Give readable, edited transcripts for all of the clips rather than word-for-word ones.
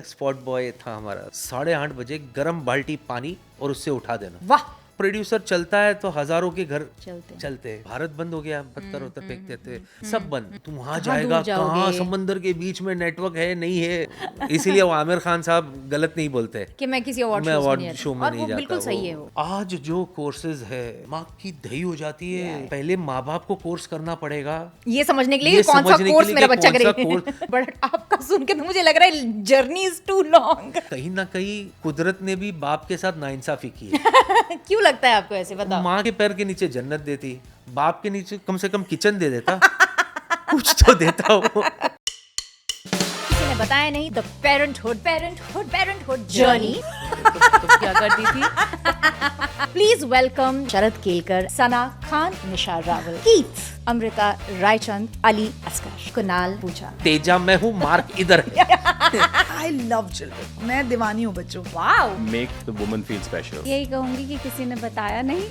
Spot boy था हमारा, 8:30 बजे गर्म बाल्टी पानी और उससे उठा देना। वाह, प्रोड्यूसर चलता है तो हजारों के घर चलते हैं। भारत बंद हो गया, पत्थर वत्थर फेंकते थे, सब बंद। तुम वहां कहाँ जाएगा, दूर जाओगे? कहाँ समंदर के बीच में नेटवर्क है नहीं है। इसीलिए वो आमिर खान साहब गलत नहीं बोलते कि मैं किसी मैं अवार्ड अवार्ड शो में और नहीं वो जाता। बिल्कुल सही है वो। आज जो कोर्सेज है, माँ की दही हो जाती है। पहले माँ बाप को कोर्स करना पड़ेगा ये समझने के लिए ये कौन सा समझने के कोर्स लिए मेरा कि बच्चा कौन सा करे। बट आपका सुन के तो मुझे लग रहा है जर्नी इज टू लॉन्ग। कहीं ना कहीं कुदरत ने भी बाप के साथ नाइंसाफी की है। क्यों लगता है आपको ऐसे, बताओ? माँ के पैर के नीचे जन्नत देती, बाप के नीचे कम से कम किचन दे देता। कुछ तो देता वो। किसी ने बताया नहीं द पेरेंटहुड जर्नी। तो क्या करती थी? Please welcome Sharad Kelkar, Sana Khan, Nisha Rawal, Keith, Amrita Raichand, Ali Asgar, Kunal Pooja. Teja मैं हूँ, मार्क इधर है। आई लव चिल्ड्रन, मैं दीवानी हूँ बच्चों। Wow, Make the woman feel special. यही कहूंगी कि किसी ने बताया नहीं।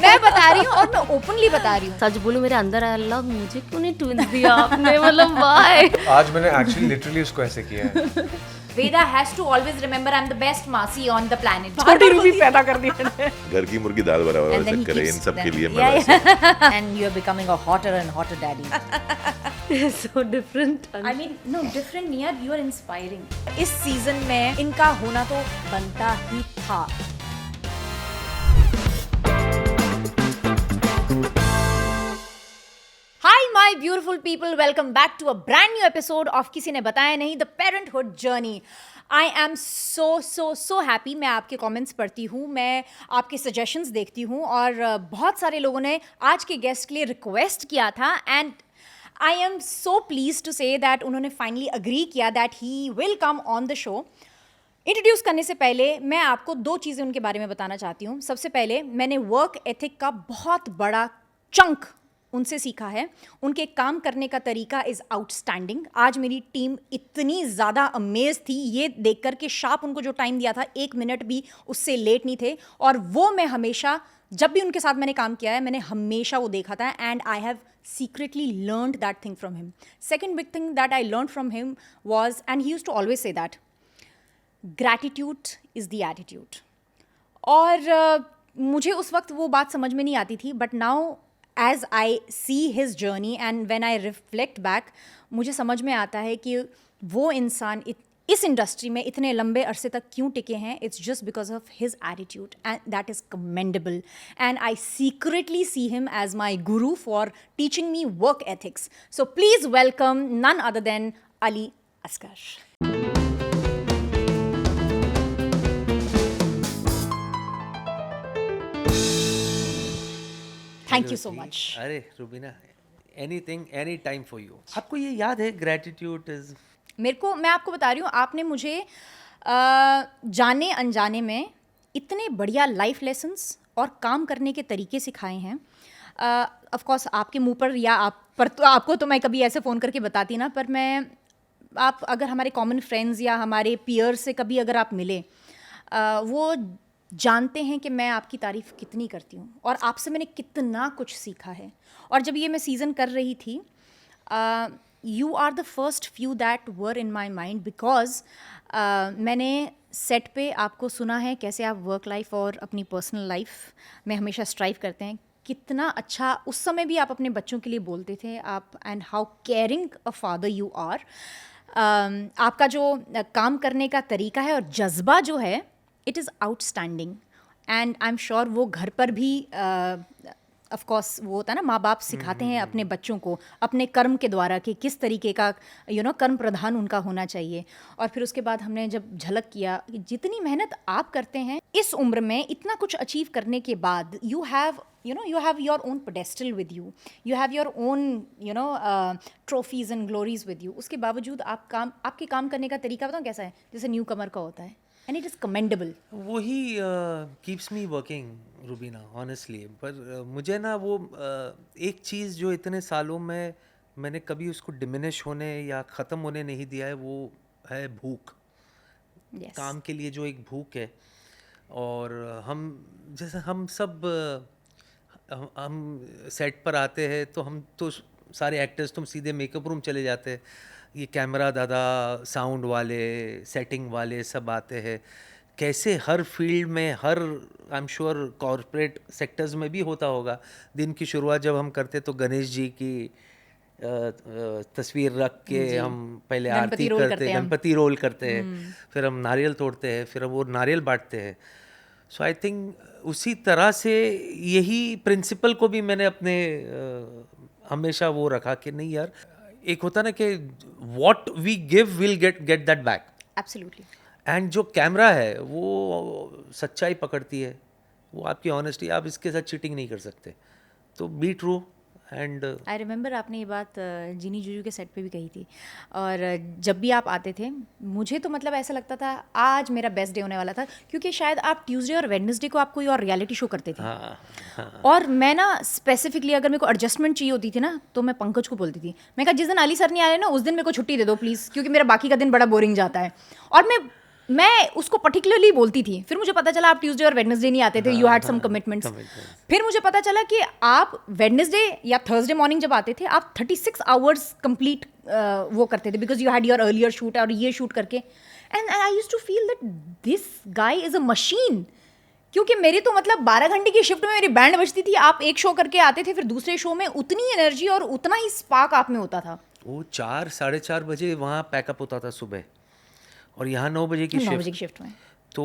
मैं बता रही हूँ और मैं ओपनली बता रही हूँ। सच बोलूं, मेरे अंदर आया, अल्लाह मुझे क्यों नहीं ट्विंस दिया आपने, मतलब व्हाई? आज मैंने एक्चुअली लिटरली उसको ऐसे किया है। Veda has to always remember I am the best मासी ऑन द प्लैनेट। छोटी रूबी पैदा कर दी मैंने। घर की मुर्गी दाल बराबर And then वैसे he करे, keeps इन सब them. के लिए मैं Yeah, वैसे yeah. And you are becoming a hotter and hotter daddy. So different. I mean, no, different नहीं यार, you are inspiring. इस सीजन में इनका होना तो बनता ही था। Hi my beautiful people, welcome back to a brand new episode of किसी ने बताया नहीं, The Parenthood Journey. I am so happy. मैं आपके कमेंट्स पढ़ती हूँ, मैं आपके सजेशंस देखती हूँ और बहुत सारे लोगों ने आज के गेस्ट के लिए रिक्वेस्ट किया था and I am so pleased to say that उन्होंने फाइनली अग्री किया that he will come on the show. Introduce करने से पहले मैं आपको दो चीज़ें उनके बारे में बताना चाहती हूँ। सबसे पहले मैंने वर्क एथिक का बहुत बड़ा चंक उनसे सीखा है। उनके काम करने का तरीका इज़ आउटस्टैंडिंग। आज मेरी टीम इतनी ज़्यादा अमेज थी ये देखकर कि शार्प उनको जो टाइम दिया था 1 मिनट भी उससे लेट नहीं थे और वो मैं हमेशा, जब भी उनके साथ मैंने काम किया है, मैंने हमेशा वो देखा था and I have secretly learned that thing from him. Second big thing that I learned from him was, and he used to always say that, gratitude is the attitude. और मुझे उस वक्त वो बात समझ में नहीं आती थी, but now as I see his journey and when I reflect back, मुझे समझ में आता है कि वो इंसान इस इंडस्ट्री में इतने लंबे अरसे तक क्यों टिके हैं. It's just because of his attitude and that is commendable and I secretly see him as my guru for teaching me work ethics. So please welcome none other than Ali Asgar. Thank you so much. अरे Rubina, anything any time for you. आपको ये याद है gratitude is, मेरे को, मैं आपको बता रही हूँ, आपने मुझे जाने अनजाने में इतने बढ़िया लाइफ लेसन्स और काम करने के तरीके सिखाए हैं. ऑफ कोर्स आपके मुंह पर या आप पर तो आपको तो मैं कभी ऐसे फ़ोन करके बताती ना, पर मैं, आप अगर हमारे कॉमन फ्रेंड्स या हमारे पीयर से कभी अगर आप मिले, वो जानते हैं कि मैं आपकी तारीफ़ कितनी करती हूँ और आपसे मैंने कितना कुछ सीखा है. और जब ये मैं सीज़न कर रही थी, you are the first few that were in my mind because मैंने सेट पे आपको सुना है कैसे आप वर्क लाइफ और अपनी पर्सनल लाइफ में हमेशा स्ट्राइव करते हैं. कितना अच्छा उस समय भी आप अपने बच्चों के लिए बोलते थे आप, and how caring a father you are. आपका जो काम करने का तरीका है और जज्बा जो है, it is outstanding and I am sure वो घर पर भी ऑफ कोर्स वो होता है ना, माँ बाप सिखाते हैं अपने बच्चों को अपने कर्म के द्वारा कि किस तरीके का कर्म प्रधान उनका होना चाहिए. और फिर उसके बाद हमने जब झलक किया कि जितनी मेहनत आप करते हैं इस उम्र में, इतना कुछ अचीव करने के बाद, you have your own pedestal with you, you have your own trophies and glories with you. उसके बावजूद आपके काम करने का तरीका बताऊँ कैसा है, जैसे न्यू कमर का होता है. And it is commendable. वही keeps me working Rubina honestly. पर मुझे ना वो एक चीज़ जो इतने सालों में मैंने कभी उसको डिमिनिश होने या ख़त्म होने नहीं दिया है, वो है भूख. Yes. काम के लिए जो एक भूख है. और हम सब हम सेट पर आते हैं तो हम तो सारे एक्टर्स तुम सीधे मेकअप रूम चले जाते, ये कैमरा दादा, साउंड वाले, सेटिंग वाले सब आते हैं। कैसे हर फील्ड में, हर I am sure corporate sectors में भी होता होगा। दिन की शुरुआत जब हम करते तो गणेश जी की तस्वीर रख के हम पहले गणपति आरती रोल करते करते हैं, हैं हम। गणपति रोल करते हैं, फिर हम नारियल तोड़ते हैं, फिर वो नारियल बांटते हैं। सो आई थिंक उसी तरह से यही प्रिंसिपल को भी मैंने अपने हमेशा वो रखा कि नहीं यार, एक होता ना कि what we give will get that back. Absolutely. And जो कैमरा है वो सच्चाई पकड़ती है, वो आपकी ऑनेस्टी, आप इसके साथ चीटिंग नहीं कर सकते। तो be true and I remember आपने ये बात जीनी जूजू के सेट पे भी कही थी। और जब भी आप आते थे मुझे तो मतलब ऐसा लगता था आज मेरा बेस्ट डे होने वाला था, क्योंकि शायद आप ट्यूसडे और वेडनेसडे को आप कोई और रियलिटी शो करते थे। हाँ, और मैं ना स्पेसिफिकली अगर मेरे को एडजस्टमेंट चाहिए होती थी ना तो मैं पंकज को बोलती थी, मैं कहा जिस दिन अली सर नहीं आ रहे ना उस दिन मेरे को छुट्टी दे दो प्लीज़, क्योंकि मेरा बाकी का दिन बड़ा बोरिंग जाता है। और मैं उसको पर्टिकुलरली बोलती थी। फिर मुझे पता चला आप ट्यूसडे और वेडनेसडे नहीं आते थे, यू हैड सम कमिटमेंट्स। फिर मुझे पता चला कि आप वेडनेसडे या थर्सडे मॉर्निंग जब आते थे आप 36 आवर्स कंप्लीट वो करते थे, because you had your earlier shoot और ये शूट करके। And I used to feel that this guy is a machine, क्योंकि मेरी तो मतलब 12 घंटे की शिफ्ट में मेरी बैंड बजती थी, आप एक शो करके आते थे, फिर दूसरे शो में उतनी एनर्जी और उतना ही स्पार्क आप में होता था। वो 4 साढ़े 4 बजे वहाँ पैकअप होता था सुबह, और यहाँ 9 बजे की 9 बजे शिफ्ट। की शिफ्ट में तो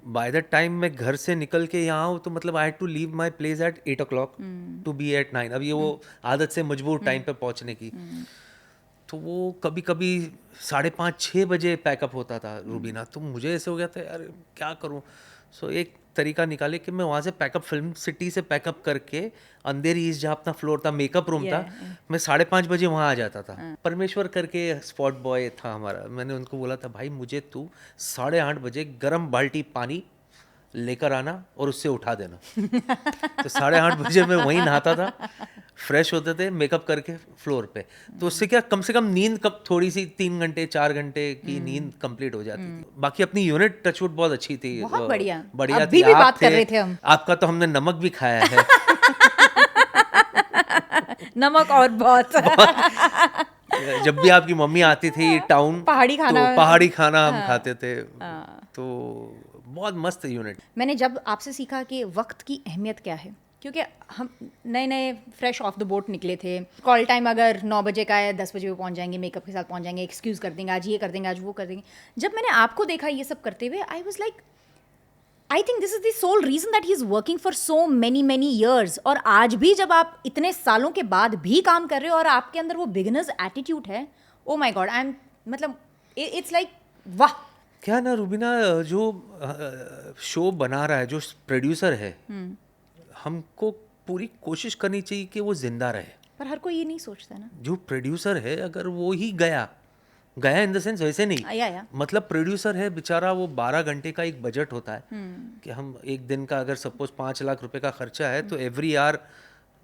बाय द टाइम मैं घर से निकल के यहाँ हूँ तो मतलब I had to leave my place at 8 o'clock to be at 9। अब ये वो आदत से मजबूर टाइम पे पहुँचने की। तो वो कभी कभी 5:30-6 बजे पैकअप होता था रूबीना। तो मुझे ऐसे हो गया था यार क्या करूँ। सो एक तरीका निकाले कि मैं वहाँ से पैकअप, फिल्म सिटी से पैकअप करके अंधेरी ईस्ट जहाँ अपना फ्लोर था, मेकअप रूम था, मैं 5:30 बजे वहाँ आ जाता था। परमेश्वर करके स्पॉट बॉय था हमारा, मैंने उनको बोला था भाई मुझे तू 8:30 बजे गर्म बाल्टी पानी लेकर आना और उससे उठा देना। तो 8:30 बजे मैं वहीं नहाता था, फ्रेश होते थे, मेकअप करके फ्लोर पे। तो उससे क्या कम से कम नींद कब थोड़ी सी 3 घंटे 4 घंटे की नींद कंप्लीट हो जाती थी। बाकी अपनी यूनिट टचवुड बहुत अच्छी थी, बहुत बढ़िया। बढ़िया अभी थी। भी आप बात कर रहे थे हम। आपका तो हमने नमक भी खाया है। नमक और बहुत जब भी आपकी मम्मी आती थी टाउन, पहाड़ी खाना। तो पहाड़ी खाना हम खाते थे। तो बहुत मस्त यूनिट। मैंने जब आपसे सीखा कि वक्त की अहमियत क्या है, क्योंकि हम नए नए फ्रेश ऑफ द बोट निकले थे। कॉल टाइम अगर 9 बजे का है 10 बजे वो पहुंच जाएंगे, मेकअप के साथ पहुंच जाएंगे, एक्सक्यूज़ कर देंगे, आज ये कर देंगे, आज वो कर देंगे। जब मैंने आपको देखा ये सब करते हुए, I was like I think this is the sole reason that he is working for so many years. और आज भी जब आप इतने सालों के बाद भी काम कर रहे हो और आपके अंदर वो बिगिनर्स एटीट्यूड है, ओ माई गॉड, आई एम मतलब इट्स लाइक वाह। क्या ना रूबीना, जो शो बना रहा है, जो प्रोड्यूसर है, हमको पूरी कोशिश करनी चाहिए कि वो जिंदा रहे। पर हर कोई ये नहीं सोचता ना। जो प्रोड्यूसर है अगर वो ही गया इन द सेंस वैसे नहीं, या मतलब प्रोड्यूसर है बेचारा, वो 12 घंटे का एक बजट होता है कि हम एक दिन का अगर सपोज 5 लाख रुपए का खर्चा है तो एवरी आवर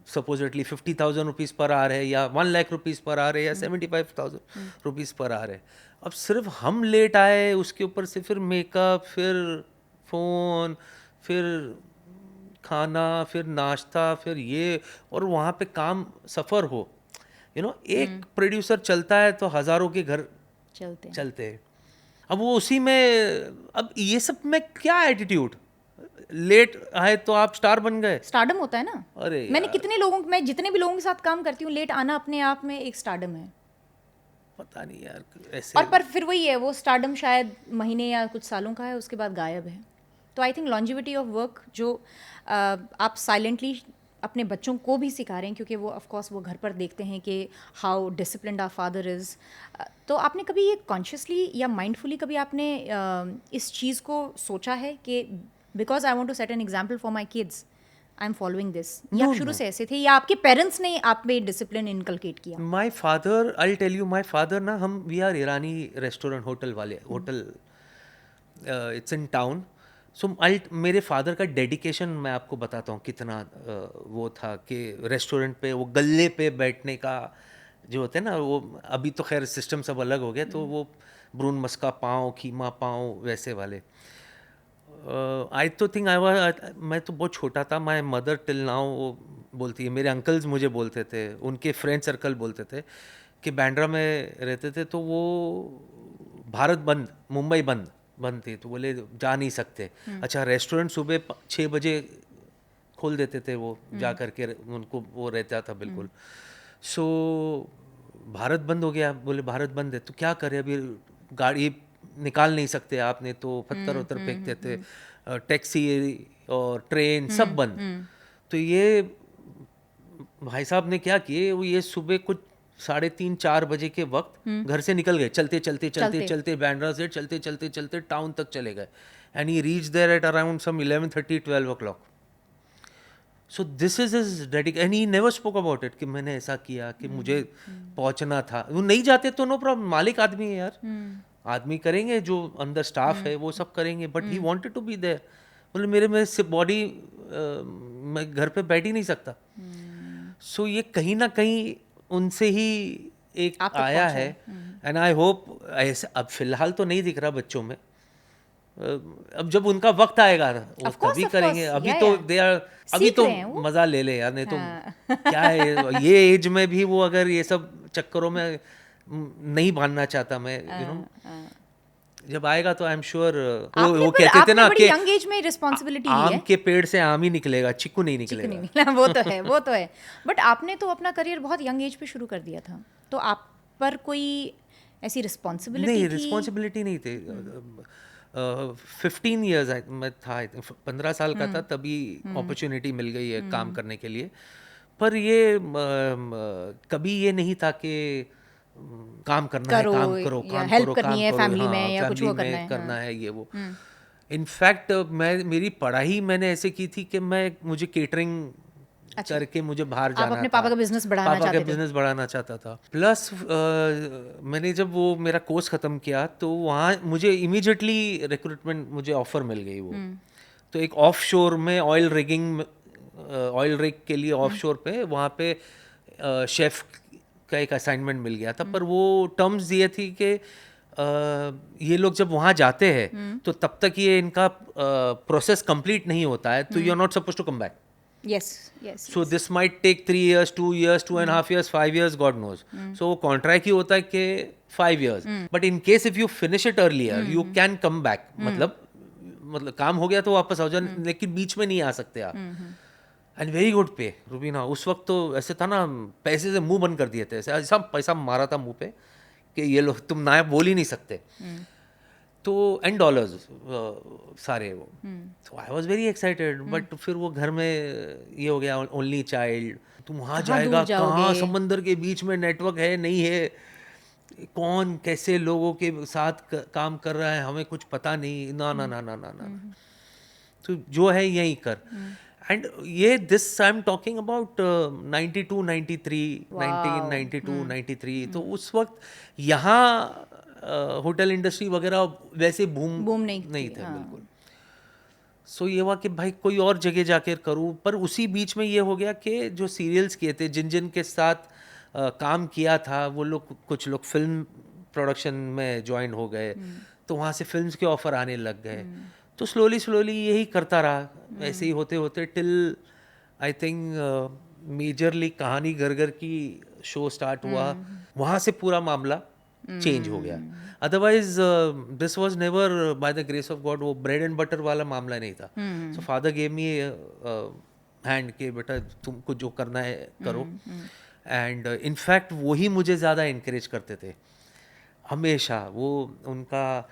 सपोजिटली 50,000 रुपीज़ पर आर है, या 1 लाख रुपीज़ पर आर है, या 75,000 रुपीज़ पर आर है। अब सिर्फ हम लेट आए, उसके ऊपर से फिर मेकअप, फिर फ़ोन, फिर खाना, फिर नाश्ता, फिर ये, और वहाँ पे काम सफ़र हो, एक प्रोड्यूसर चलता है तो हज़ारों के घर चलते हैं। अब वो उसी में, अब ये सब में क्या एटीट्यूड, लेट आए तो आप स्टार बन गए। स्टारडम होता है ना। अरे मैंने कितने लोगों, मैं जितने भी लोगों के साथ काम करती हूँ, लेट आना अपने आप में एक स्टारडम है। पता नहीं यार ऐसे। और पर फिर वही है, वो स्टारडम शायद महीने या कुछ सालों का है, उसके बाद गायब है। तो I think longevity of work जो आप साइलेंटली अपने बच्चों को भी सिखा रहे हैं, क्योंकि वो ऑफ कोर्स वो घर पर देखते हैं कि how disciplined our father is. तो आपने कभी ये कॉन्शियसली या माइंडफुली कभी आपने इस चीज़ को सोचा है कि because I want to set an example for my kids, I am following this, या आप शुरू से ऐसे थे, या आपके पेरेंट्स ने आप में डिसिप्लिन इनकलकेट किया? My father, I tell you, my father ना, हम we are Irani restaurant hotel वाले, hotel it's in town. So मेरे फादर का डेडिकेशन मैं आपको बताता हूँ कितना वो था कि रेस्टोरेंट पे वो गल्ले पे बैठने का जो होते हैं ना, वो अभी तो खैर सिस्टम सब अलग हो गया, तो वो ब्रून मस्का पाँव, खीमा पाँव वैसे वाले। आई तो थिंक मैं तो बहुत छोटा था। माई मदर टिल नाउ वो बोलती है, मेरे अंकल्स मुझे बोलते थे, उनके फ्रेंड सर्कल बोलते थे कि बांद्रा में रहते थे तो वो भारत बंद, मुंबई बंद थी, तो बोले जा नहीं सकते। अच्छा, रेस्टोरेंट सुबह 6 बजे खोल देते थे वो, जा करके उनको वो रहता था बिल्कुल। सो भारत बंद हो गया, बोले भारत बंद है तो क्या करें, अभी गाड़ी निकाल नहीं सकते आपने, तो पत्थर उत्तर फेंकते थे, टैक्सी और ट्रेन सब बंद। तो ये भाई साहब ने क्या किए, वो ये सुबह कुछ 3:30-4 बजे के वक्त घर से निकल गए, चलते बांद्रा से चलते टाउन तक चले गए, and he reach there at around some 11:30-12 o'clock. So this is his dedication and he never spoke about it कि मैंने ऐसा किया कि मुझे पहुंचना था। वो नहीं जाते तो नो प्रॉब्लम, मालिक आदमी है यार, आदमी करेंगे, जो अंदर स्टाफ है वो सब करेंगे, but he wanted to be there. बोले मेरे से बॉडी, मैं घर पे बैठ ही नहीं सकता। सो ये कहीं ना कहीं उनसे ही एक आया है, एंड आई होप ऐसे, अब फिलहाल तो नहीं दिख रहा बच्चों में, अब जब उनका वक्त आएगा वो तभी करेंगे। अभी तो दे आर, अभी तो मजा ले ले यार, नहीं तो क्या है, ये एज में भी वो अगर ये सब चक्करों में नहीं बांधना चाहता मैं, यू नो, जब आएगा तो आई एम श्योर। वो कहते थे ना कि यंग एज में रिस्पॉन्सिबिलिटी आम के पेड़ से आम ही निकलेगा, चिक्कू नहीं निकलेगा। वो तो है, वो तो है। बट आपने तो अपना करियर बहुत यंग एज पे शुरू कर दिया था, तो आप पर कोई ऐसी रिस्पॉन्सिबिलिटी नहीं, रिस्पॉन्सिबिलिटी नहीं थी। 15 ईयर्स मैं था, 15 साल का था तभी अपॉर्चुनिटी मिल गई है काम करने के लिए। पर ये कभी ये नहीं था कि काम करना है, काम करो, काम करो, करनी है फैमिली में या कुछ वो करना है ये वो। इनफैक्ट मेरी पढ़ाई मैंने ऐसे की थी कि मुझे केटरिंग करके मुझे बाहर जाना था। अपने पापा का बिजनेस बढ़ाना चाहता था। प्लस मैंने जब वो मेरा कोर्स ख़त्म किया तो वहाँ मुझे इमीडिएटली रिक्रूटमेंट, मुझे ऑफर मिल गई वो। तो एक ऑफ शोर में ऑयल रिग के लिए ऑफ शोर पे, वहाँ पे शेफ का एक असाइनमेंट मिल गया था। पर वो टर्म्स दिए थी कि ये लोग जब वहाँ जाते हैं तो तब तक ये इनका प्रोसेस कंप्लीट नहीं होता है, तो you are not suppose to come back. Yes. So this might take 3 years, 2 years, 2.5 years, 5 years, God knows. So वो कॉन्ट्रैक्ट ही होता है कि 5 years. But in case if you finish it earlier, you can come back. मतलब काम हो गया तो वापस आओ जाओ, लेकिन बीच में नहीं आ सकते आप। एंड वेरी गुड पे, रुबीना। उस वक्त तो ऐसे था ना, पैसे से मुंह बंद कर दिए थे, ऐसा पैसा मारा था मुंह पे कि ये लोग तुम ना बोल ही नहीं सकते। तो एंड डॉलर्स सारे वो। तो I was very excited, but फिर वो घर में ये हो गया, ओनली चाइल्ड, तुम वहाँ जाएगा कहाँ, समंदर के बीच में, नेटवर्क है नहीं है, कौन कैसे लोगों के साथ काम कर रहा है, हमें कुछ पता नहीं, ना ना ना ना ना ना। तो जो है यही कर। एंड ये this I am talking about 92, 93, 1992, 93। तो उस वक्त यहाँ होटल इंडस्ट्री वगैरह वैसे बूम नहीं थे बिल्कुल। सो ये हुआ कि भाई कोई और जगह जाकर करूँ। पर उसी बीच में ये हो गया कि जो सीरियल्स किए थे, जिन के साथ काम किया था, वो लोग, कुछ लोग फिल्म प्रोडक्शन में ज्वाइन हो गए, तो वहाँ से फिल्म्स के ऑफर आने लग गए। तो स्लोली यही करता रहा, ऐसे ही होते होते टिल आई थिंक मेजरली कहानी घर की शो स्टार्ट हुआ। वहाँ से पूरा मामला चेंज हो गया। Otherwise this was never by the grace of God, वो ब्रेड एंड बटर वाला मामला नहीं था। So father gave me hand के बेटा तुमको जो करना है करो। एंड इनफैक्ट वही मुझे ज़्यादा इनकरेज करते थे हमेशा। वो उनका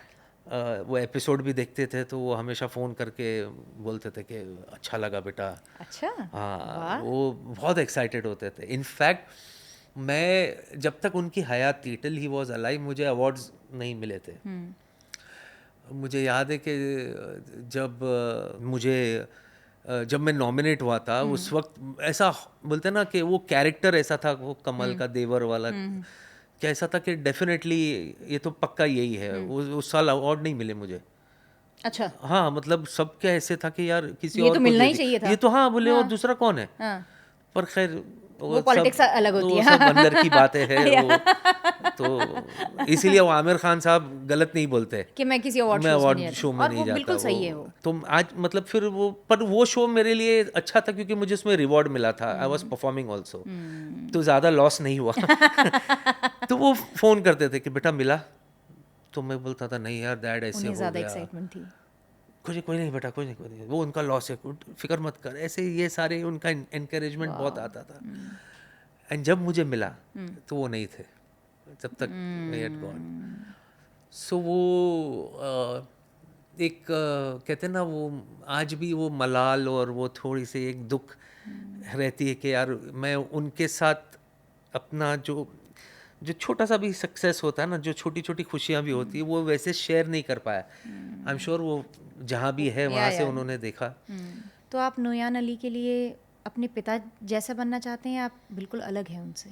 वो एपिसोड भी देखते थे तो वो हमेशा फ़ोन करके बोलते थे कि अच्छा लगा बेटा। अच्छा, हाँ, वो बहुत एक्साइटेड होते थे। इनफैक्ट मैं जब तक उनकी हयात थी, टिल ही वॉज अलाइव, मुझे अवार्ड्स नहीं मिले थे। मुझे याद है कि जब मैं नॉमिनेट हुआ था, उस वक्त ऐसा बोलते ना कि वो कैरेक्टर ऐसा था, वो कमल का देवर वाला, क्या ऐसा था कि डेफिनेटली ये तो पक्का यही है। उस साल अवार्ड नहीं मिले मुझे। अच्छा, हाँ, मतलब सब क्या ऐसे था कि यार किसी ये और तो को मिलना दे ही दी। चाहिए था। ये तो हाँ बोले, और दूसरा कौन है। हाँ। पर खैर वो पॉलिटिक्स अलग होती है। सब अंदर की बातें हैं। वो तो इसीलिए वो आमिर खान साहब गलत नहीं बोलते कि मैं किसी अवार्ड मैं शोज में अवार्ड नहीं शो जाता। में और नहीं वो जाता। बिल्कुल सही है वो। तो आज मतलब फिर वो शो मेरे लिए अच्छा था क्योंकि मुझे उसमें रिवॉर्ड मिला था। आई वाज परफॉर्मिंग आल्सो, तो ज़्यादा लॉस नहीं हुआ। तो वो फ़ोन करते थे कि बेटा मिला, तो मैं बोलता था नहीं यार डैड ऐसे उन्हें हो ज्यादा गया, एक्साइटमेंट थी। कोई नहीं बेटा, कोई नहीं, वो उनका लॉस है, फिक्र मत कर, ऐसे ये सारे उनका एनकरेजमेंट बहुत आता था। एंड जब मुझे मिला तो वो नहीं थे, जब तक they had gone. सो वो एक कहते हैं ना, वो आज भी वो मलाल और वो थोड़ी सी एक दुख रहती है कि यार मैं उनके साथ अपना जो छोटा सा भी सक्सेस होता है ना, जो छोटी छोटी खुशियाँ भी होती है, वो वैसे शेयर नहीं कर पाया। आई एम श्योर वो जहाँ भी है वहाँ से उन्होंने देखा। तो आप नोयान अली के लिए अपने पिता जैसा बनना चाहते हैं, आप बिल्कुल अलग हैं उनसे?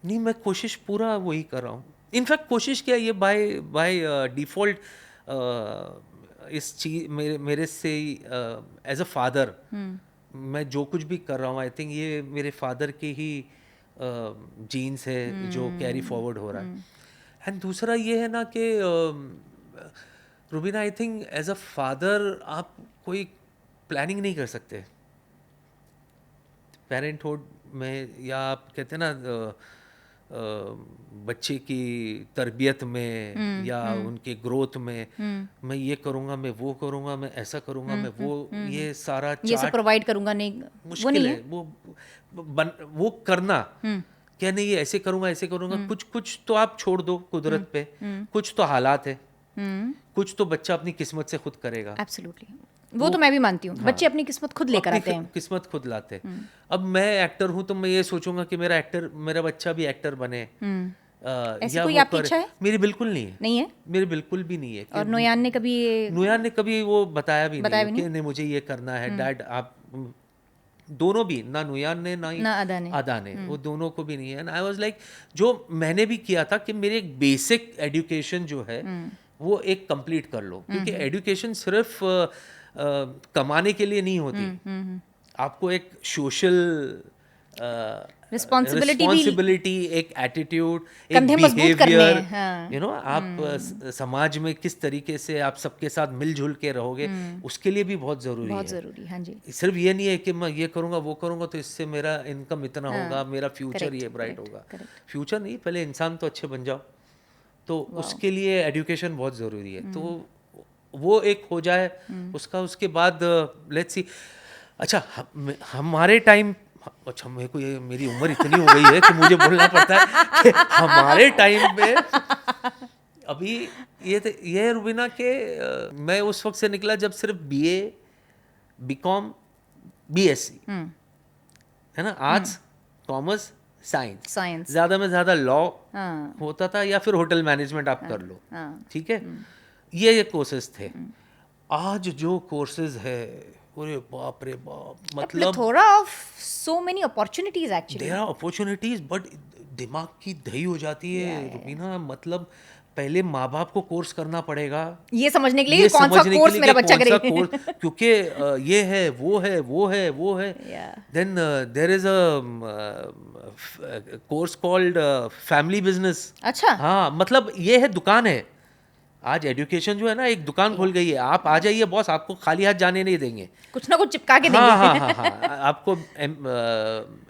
नहीं, मैं कोशिश पूरा वही कर रहा हूँ। इनफैक्ट कोशिश किया ये बाय डिफ़ॉल्ट इस चीज मेरे से एज अ फादर मैं जो कुछ भी कर रहा हूँ, आई थिंक ये मेरे फादर के ही जीन्स है जो कैरी फॉरवर्ड हो रहा है। एंड दूसरा ये है ना कि Rubina, I think as a father आप कोई प्लानिंग नहीं कर सकते पेरेंटहुड में, या आप कहते हैं ना बच्चे की तरबियत में या उनके ग्रोथ में, मैं ये करूँगा, मैं वो करूँगा, मैं ऐसा करूँगा, मैं वो, ये सारा ये सब चार्ट प्रोवाइड करूंगा, नहीं वो मुश्किल नहीं है। है। वो करना क्या नहीं, ये ऐसे करूँगा ऐसे करूँगा, कुछ तो आप छोड़ दो कुदरत पे, कुछ तो हालात है, कुछ तो बच्चा अपनी किस्मत से खुद करेगा। एब्सोल्युटली, वो तो मैं भी मानती हूँ। बच्चे अपनी किस्मत खुद लेकर अपनी आते हैं। किस्मत खुद लाते हैं। अब मैं एक्टर हूँ तो मैं ये सोचूंगा कि मेरा बच्चा भी एक्टर बने। ऐसी या कोई वो आपकी करे। इच्छा है? मेरी बिल्कुल नहीं है। नहीं है? मेरी बिल्कुल भी नहीं है और नोयान ने कभी ये नोयान ने कभी वो बताया भी बताया नहीं भी कि नहीं मुझे ये करना है डैड। आप दोनों भी, ना नोयान ने ना अदा ने, वो दोनों को भी नहीं है। एंड आई वाज लाइक, जो मैंने भी किया था कि मेरे एक बेसिक एजुकेशन जो है वो एक कंप्लीट कर लो, क्योंकि एजुकेशन सिर्फ कमाने के लिए नहीं होती। आपको एक सोशल रिस्पॉन्सिबिलिटी, एक एटीट्यूड, एक कंधे मजबूत करने बिहेवियर, हैं, हाँ। यू नो, आप समाज में किस तरीके से आप सबके साथ मिलजुल के रहोगे, उसके लिए भी बहुत ज़रूरी बहुत है। ज़रूरी, हाँ जी। सिर्फ ये नहीं है कि मैं ये करूँगा वो करूँगा तो इससे मेरा इनकम इतना होगा, मेरा फ्यूचर correct, ये ब्राइट correct, होगा। correct। फ्यूचर नहीं, पहले इंसान तो अच्छे बन जाओ, तो उसके लिए एजुकेशन बहुत ज़रूरी है। तो वो एक हो जाए उसके बाद लेट्स सी। अच्छा, हमारे टाइम, अच्छा मेरे को ये, मेरी उम्र इतनी हो गई है कि मुझे बोलना पड़ता है कि हमारे टाइम पे अभी ये है रुबीना के मैं उस वक्त से निकला जब सिर्फ BA, BCom, BSc है ना, आर्ट्स, कॉमर्स, साइंस, ज़्यादा में ज़्यादा लॉ होता था या फिर होटल मैनेजमेंट आप कर लो, ठीक है। ये कोर्सेज थे। आज जो कोर्सेज है, अरे बाप रे बाप, मतलब plethora of so many opportunities actually. There are opportunities, but दिमाग की दही हो जाती है रुबीना। मतलब पहले माँ बाप को कोर्स करना पड़ेगा ये समझने के लिए कौन सा कोर्स मेरा बच्चा करे, क्योंकि ये है वो है वो है वो है। Then there is a course called family business. अच्छा, हाँ, मतलब ये है, दुकान है। आज एजुकेशन जो है ना, एक दुकान खुल गई है। आप आ जाइए बॉस, आपको खाली हाथ जाने नहीं देंगे, कुछ ना कुछ चिपका के देंगे। हाँ। आपको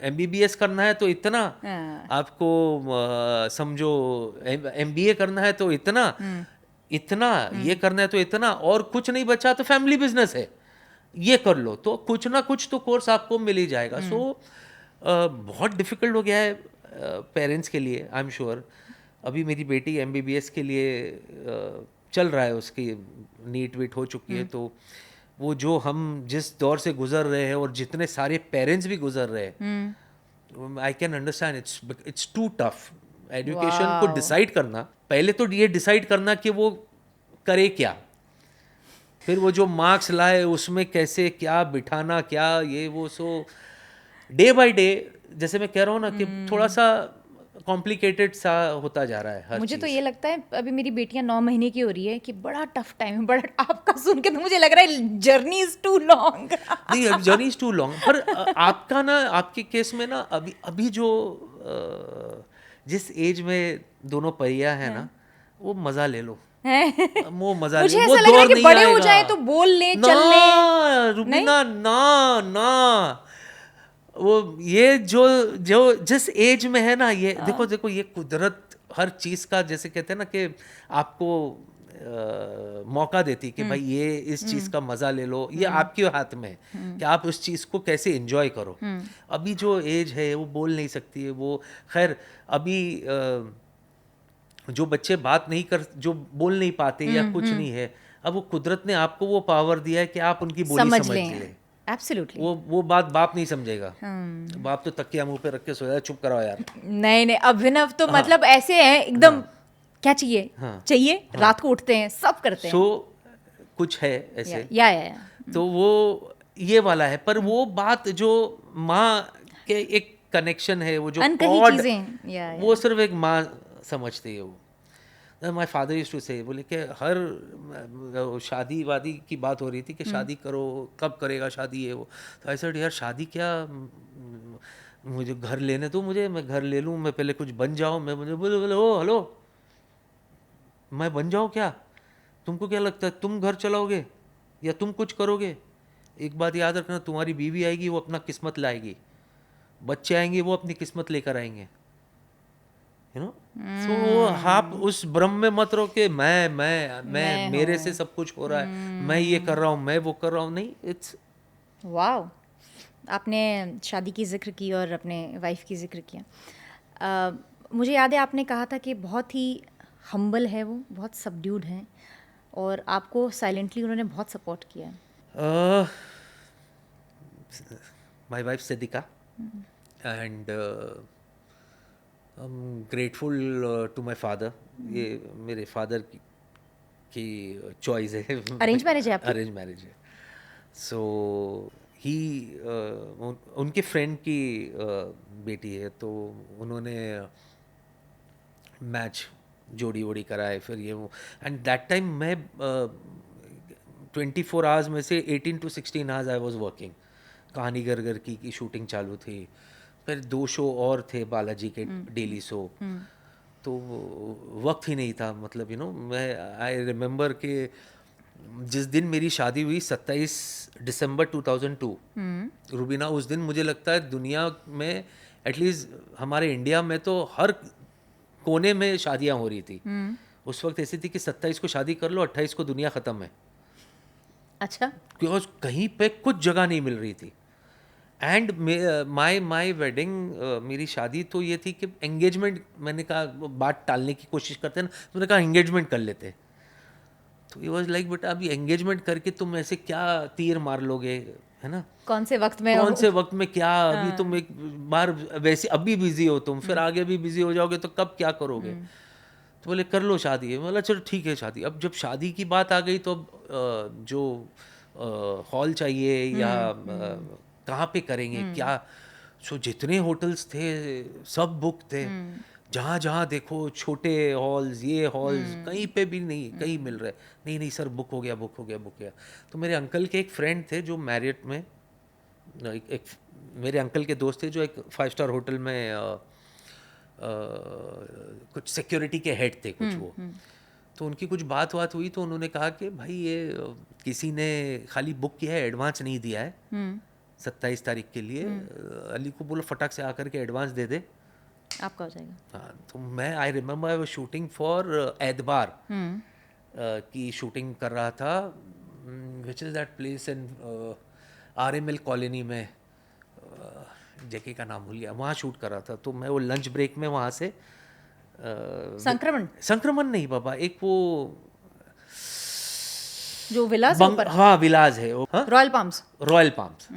MBBS करना है तो इतना, आपको समझो MBA करना है तो इतना, ये करना है तो इतना, और कुछ नहीं बचा तो फैमिली बिजनेस है, ये कर लो, तो कुछ ना कुछ तो कोर्स आपको मिल ही जाएगा। सो बहुत डिफिकल्ट हो गया है पेरेंट्स के लिए, आई एम श्योर। अभी मेरी बेटी MBBS के लिए चल रहा है, उसकी नीट वीट हो चुकी है, तो वो जो हम जिस दौर से गुजर रहे हैं और जितने सारे पेरेंट्स भी गुजर रहे हैं, I can understand it's too tough. Education को डिसाइड करना, पहले तो ये डिसाइड करना कि वो करे क्या, फिर वो जो मार्क्स लाए उसमें कैसे क्या बिठाना, क्या ये वो। सो डे बाय डे, जैसे मैं कह रहा हूँ ना कि थोड़ा सा कॉम्प्लिकेटेड सा होता जा रहा है हर मुझे चीज़। तो ये लगता है, अभी मेरी बेटियां 9 महीने की हो रही है, कि बड़ा टफ टाइम है। बड़ा आपका सुन के तो मुझे लग रहा है जर्नी इज टू लॉन्ग। नहीं, जर्नी इज टू लॉन्ग, पर आपका ना, आपके केस में ना, अभी जो जिस एज में दोनों परियां हैं ना, वो मजा ले लो, हैं? वो मजा मुझे ले, ऐसा वो लग रहा है दौर कि नहीं बड़े हो आएगा। जाए तो बोल ले, ना, चल ले। रुबीना, ना ना, वो ये जो जो जिस एज में है ना, ये देखो देखो, ये कुदरत हर चीज का, जैसे कहते हैं ना कि आपको मौका देती कि भाई ये इस चीज का मजा ले लो, ये आपके हाथ में है कि आप उस चीज को कैसे एंजॉय करो। अभी जो एज है वो बोल नहीं सकती है, वो खैर अभी जो बच्चे बात नहीं कर, जो बोल नहीं पाते या कुछ नहीं है, अब वो कुदरत ने आपको वो पावर दिया है कि आप उनकी बोली समझ ले। एब्सोल्युटली। वो बात बाप नहीं समझेगा। बाप तो तकिया मुंह पे रख के सोया, चुप कराओ यार। नहीं नहीं, अभिनव तो मतलब ऐसे हैं एकदम, क्या चाहिए चाहिए, रात को उठते हैं, सब करते हैं। सो कुछ है ऐसे, या तो वो ये वाला है। पर वो बात जो माँ के एक कनेक्शन है, वो जो अनकही कॉर्ड, चीजें, या वो सिर्फ एक माँ समझती है। वो माय फादर यूज्ड टू से, बोले कि हर शादी वादी की बात हो रही थी कि शादी करो, कब करेगा शादी, है वो। तो ऐसा यार शादी क्या, मुझे घर लेने दो, मुझे मैं घर ले लूँ, मैं पहले कुछ बन जाऊँ। मैं मुझे बोले बोले ओ हेलो, मैं बन जाऊँ क्या? तुमको क्या लगता है तुम घर चलाओगे या तुम कुछ करोगे? एक बात याद रखना, तुम्हारी बीवी आएगी वो अपना किस्मत लाएगी, बच्चे आएंगे वो अपनी किस्मत लेकर आएंगे, यू नो। सो आप उस भ्रम में मत रहो कि मैं मेरे से सब कुछ हो रहा है, मैं ये कर रहा हूँ, मैं वो कर रहा हूँ। नहीं, इट्स वाओ। आपने शादी की जिक्र की और अपने वाइफ की जिक्र किया। मुझे याद है आपने कहा था कि बहुत ही हम्बल है वो, बहुत सबड्यूड हैं, और आपको साइलेंटली उन्होंने बहुत सपोर्ट किया है। My wife Siddika, and I am grateful to my father. ये मेरे फादर की चॉइस है। अरेंज मैरिज है आपकी? अरेंज मैरिज है। सो ही उनके फ्रेंड की बेटी है, तो उन्होंने मैच जोड़ी वोड़ी कराए, फिर ये वो। एंड दैट टाइम मैं 24 आवर्स में से 18 to 16 hours I was working. कहानी घर घर की शूटिंग चालू थी, फिर 2 शो और थे बालाजी के डेली शो, तो वक्त ही नहीं था। मतलब मैं आई रिमेंबर कि जिस दिन मेरी शादी हुई 27 दिसंबर 2002, रुबीना, उस दिन मुझे लगता है दुनिया में, एटलीस्ट हमारे इंडिया में तो हर कोने में शादियां हो रही थी। उस वक्त ऐसी थी कि 27 को शादी कर लो, 28 को दुनिया ख़त्म है। अच्छा। बिकॉज कहीं पे कुछ जगह नहीं मिल रही थी। एंड माई वेडिंग, मेरी शादी तो ये थी कि एंगेजमेंट, मैंने कहा बात टालने की कोशिश करते हैं ना, तो मैंने कहा एंगेजमेंट कर लेते। तो ये वॉज लाइक, बेटा अभी एंगेजमेंट करके तुम ऐसे क्या तीर मार लोगे, है ना? कौन से वक्त में कौन से वक्त में क्या, अभी तुम एक बार वैसे अभी बिजी हो तुम, फिर आगे भी बिजी हो जाओगे तो कब क्या करोगे? तो बोले कर लो शादी। बोला चलो ठीक है शादी। अब जब शादी की बात आ गई तो अब जो हॉल चाहिए या कहाँ पे करेंगे क्या, सो जितने होटल्स थे सब बुक थे। जहाँ जहाँ देखो छोटे हॉल्स, ये हॉल्स, कहीं पे भी नहीं, कहीं मिल रहे नहीं, नहीं सर बुक हो गया, बुक हो गया, बुक हो गया। तो मेरे अंकल के एक फ्रेंड थे जो मैरियट में, एक मेरे अंकल के दोस्त थे जो एक 5 स्टार होटल में कुछ सिक्योरिटी के हेड थे कुछ वो। तो उनकी कुछ बात हुई तो उन्होंने कहा कि भाई ये किसी ने खाली बुक किया है, एडवांस नहीं दिया है 27 तारीख के लिए। अली को बोलो फटाक से आकर के एडवांस दे दे, आपका हो जाएगा। हाँ। तो मैं I remember I was shooting for एतबार की शूटिंग कर रहा था, विच is that place in RML colony में, जगह का नाम भूल गया, वहाँ शूट कर रहा था। तो मैं वो लंच ब्रेक में वहाँ से संक्रमण नहीं बाबा, एक वो जो विलास है ऊपर, हाँ विलास है वो, हाँ? Royal palms. Royal palms.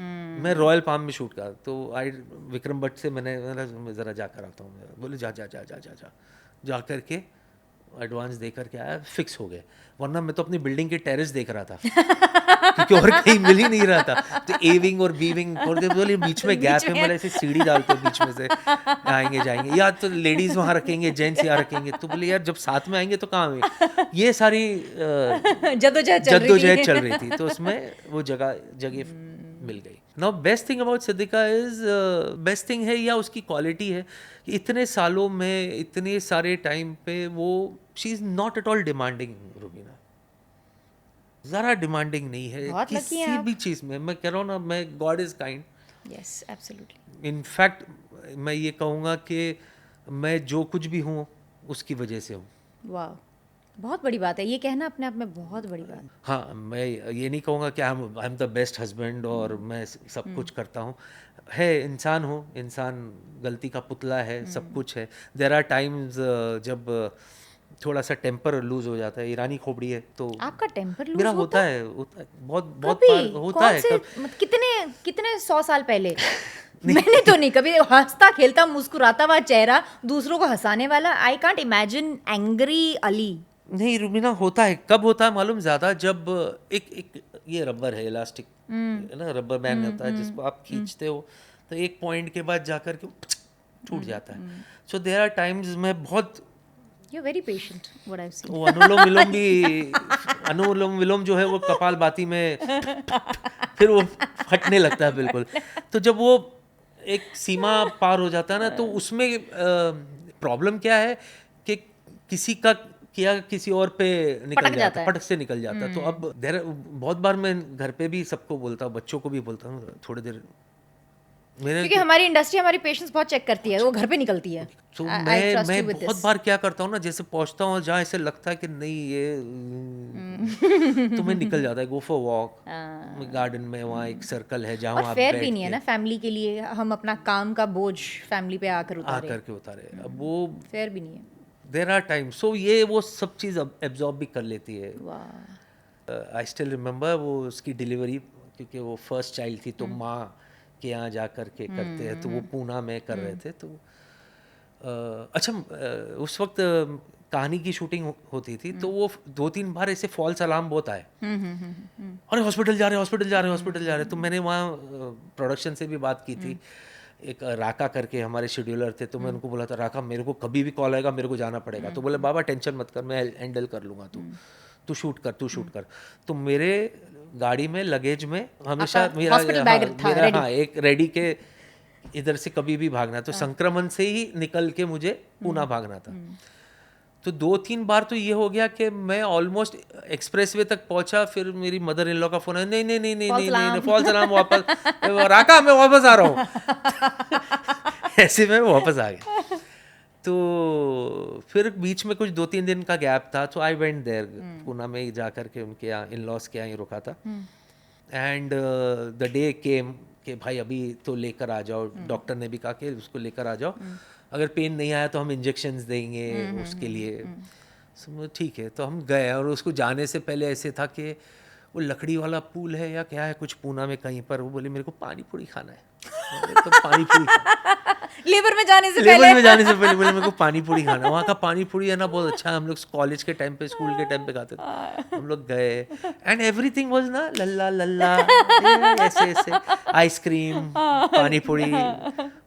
मैं रॉयल पाम में शूट कर, तो आई विक्रम भट्ट से मैंने ज़रा जा कर आता हूँ। बोले जा जा जा जा जा जा जा करके एडवांस दे करके आया, फिक्स हो गए। वरना मैं तो अपनी बिल्डिंग के टेरेस देख रहा था क्योंकि और कहीं मिल ही नहीं रहा था। तो ए विंग और बी विंग बोले बीच में गैप है, मतलब ऐसे सीढ़ी डालते बीच में से आएंगे जाएंगे, या तो लेडीज वहाँ रखेंगे, जेंट्स यहाँ रखेंगे। तो बोले यार जब साथ में आएंगे तो कहाँ में, ये सारी जद्दोजहद चल रही थी। तो उसमें वो जगह मिल गई। Now best thing about Siddiqa is best thing है या उसकी क्वालिटी है कि इतने सालों में इतने सारे टाइम पे वो she is not at all demanding Rubina, ज़रा डिमांडिंग नहीं है बहुत lucky हैं किसी आप। भी चीज़ में। मैं कह रहा हूँ ना, मैं God is kind. Yes absolutely. In fact मैं ये कहूँगा कि मैं जो कुछ भी हूँ उसकी वजह से हूँ। वाह, बहुत बड़ी बात है ये कहना, अपने आप में बहुत बड़ी बात है। हाँ, मैं ये नहीं कहूँगा कि आई एम द बेस्ट हस्बैंड और मैं सब कुछ करता हूँ। है, इंसान हूँ, इंसान गलती का पुतला है, सब कुछ है। देयर आर टाइम्स जब थोड़ा सा टेम्पर लूज हो जाता है, ईरानी खोपड़ी है तो आपका टेम्पर लूज मेरा होता होता है बहुत बहुत कभी? बार होता कौन है। से कितने कितने 100 साल पहले? मैंने तो नहीं कभी हंसता खेलता मुस्कुराता हुआ चेहरा दूसरों को हंसाने वाला। I can't imagine angry Ali. नहीं रुबीना, होता है। कब होता है मालूम? ज़्यादा जब एक ये रबर है, इलास्टिक है ना, रबर बैंड होता है जिसको आप खींचते हो तो एक पॉइंट के बाद जाकर के टूट जाता है। सो देयर आर टाइम्स मैं बहुत you are very patient, what I have seen. वो अनुलोम विलोम भी, अनुलोम विलोम जो है वो कपाल भाती में फिर वो फटने लगता है बिल्कुल। तो जब वो एक सीमा पार हो जाता है ना तो उसमें प्रॉब्लम क्या है कि किसी का किया किसी और पे निकल पटक जाता जाता है, है। पटक से निकल जाता है। तो अब बहुत बार मैं घर पे भी सबको बोलता हूँ, बच्चों को भी बोलता हूँ, थोड़ी देर मेरे क्योंकि हमारी इंडस्ट्री हमारी पेशेंस बहुत चेक करती है, वो घर पे निकलती है। तो I trust मैं you with बहुत this. बार क्या करता हूँ ना, जैसे पहुँचता हूँ जहाँ ऐसे लगता है कि नहीं ये तो मैं निकल जाता है, गो फॉर वॉक गार्डन में, वहाँ एक सर्कल है जहाँ और आप फेयर बैठ भी नहीं है के ना फैमिली के लिए, हम अपना काम का बोझ फैमिली पे आकर उतारे। आकर के उतारे। अब वो फेयर भी नहीं है। देयर आर टाइम, सो ये वो सब चीज़ एब्जॉर्ब भी कर लेती है। वाह। आई स्टिल रिमेंबर वो उसकी डिलीवरी, क्योंकि वो फर्स्ट चाइल्ड थी तो माँ के यहाँ जा कर के करते हैं, तो वो पूना में कर रहे थे। तो अच्छा, उस वक्त कहानी की शूटिंग होती थी तो वो 2-3 बार ऐसे फॉल्स अलार्म बहुत आए, अरे हॉस्पिटल जा रहे हैं, हॉस्पिटल जा रहे हैं, हॉस्पिटल जा रहे हैं। तो मैंने वहाँ प्रोडक्शन से भी बात की थी, एक राका करके हमारे शेड्यूलर थे, तो मैं उनको बोला था राका मेरे को कभी भी कॉल आएगा मेरे को जाना पड़ेगा। तो बोले बाबा टेंशन मत कर, मैं हैंडल कर लूँगा, तू शूट कर, तू शूट कर। तो मेरे गाड़ी में लगेज में हमेशा आपका मेरा hospital bag था, मेरा ready? हाँ एक रेडी के इधर से कभी भी भागना, तो संक्रमण से ही निकल के मुझे पूना भागना था। तो 2-3 बार तो ये हो गया कि मैं ऑलमोस्ट एक्सप्रेसवे तक पहुंचा, फिर मेरी मदर इन लॉ का फोन है, नहीं नहीं नहीं नहीं False नहीं नहीं alarm. फॉल्स अलार्म, वापस राका मैं वापस आ रहा हूँ। ऐसे में वापस आ गया। तो फिर बीच में कुछ 2-3 दिन का गैप था, तो आई वेंट देयर, पूना में ही जा करके उनके यहाँ इन लॉज के यहाँ ही रुका था। एंड द डे केम कि भाई अभी तो लेकर आ जाओ, डॉक्टर ने भी कहा कि उसको लेकर आ जाओ, अगर पेन नहीं आया तो हम इंजेक्शंस देंगे उसके लिए। So, ठीक है, तो हम गए और उसको जाने से पहले ऐसे था कि वो लकड़ी वाला पुल है या क्या है कुछ पूना में कहीं पर, वो बोले मेरे को पानी पूरी खाना है। तो पानी पूरी लेबर में जाने से लेबर पहले में जाने से पहले बोले मेरे को पानी पूरी खाना। वहाँ का पानी पूरी है ना बहुत अच्छा है, हम लोग कॉलेज के टाइम पे, स्कूल के टाइम पे खाते थे। हम लोग गए एंड एवरीथिंग वाज ना लल्ला लल्ला, ऐसे ऐसे आइसक्रीम पानी पूरी,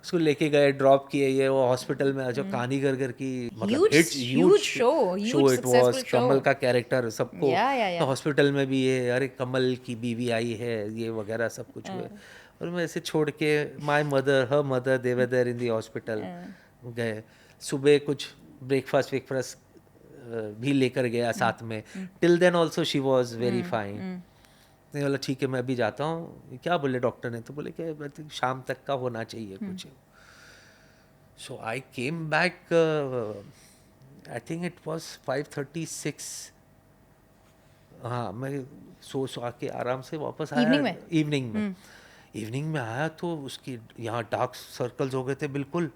उसको लेके गए, ड्रॉप किए, ये वो हॉस्पिटल में जो कहानी घर की Huge show, huge it successful was, show. कमल का कैरेक्टर सबको Yeah. तो हॉस्पिटल में भी ये अरे कमल की बीवी आई है ये वगैरह सब कुछ हुए। और मैं ऐसे छोड़ के my mother, her mother, they were there in the hospital. गए सुबह कुछ ब्रेकफास्ट भी लेकर गया साथ में। Till then also she was very fine. नहीं बोला ठीक है मैं अभी जाता हूँ। क्या बोले डॉक्टर ने? तो बोले कि शाम तक का होना चाहिए कुछ। So I came back, I think it was 5:36। हाँ, मैं सो आके आराम से वापस आया इवनिंग में आया तो उसकी यहाँ डार्क सर्कल्स हो गए थे बिल्कुल,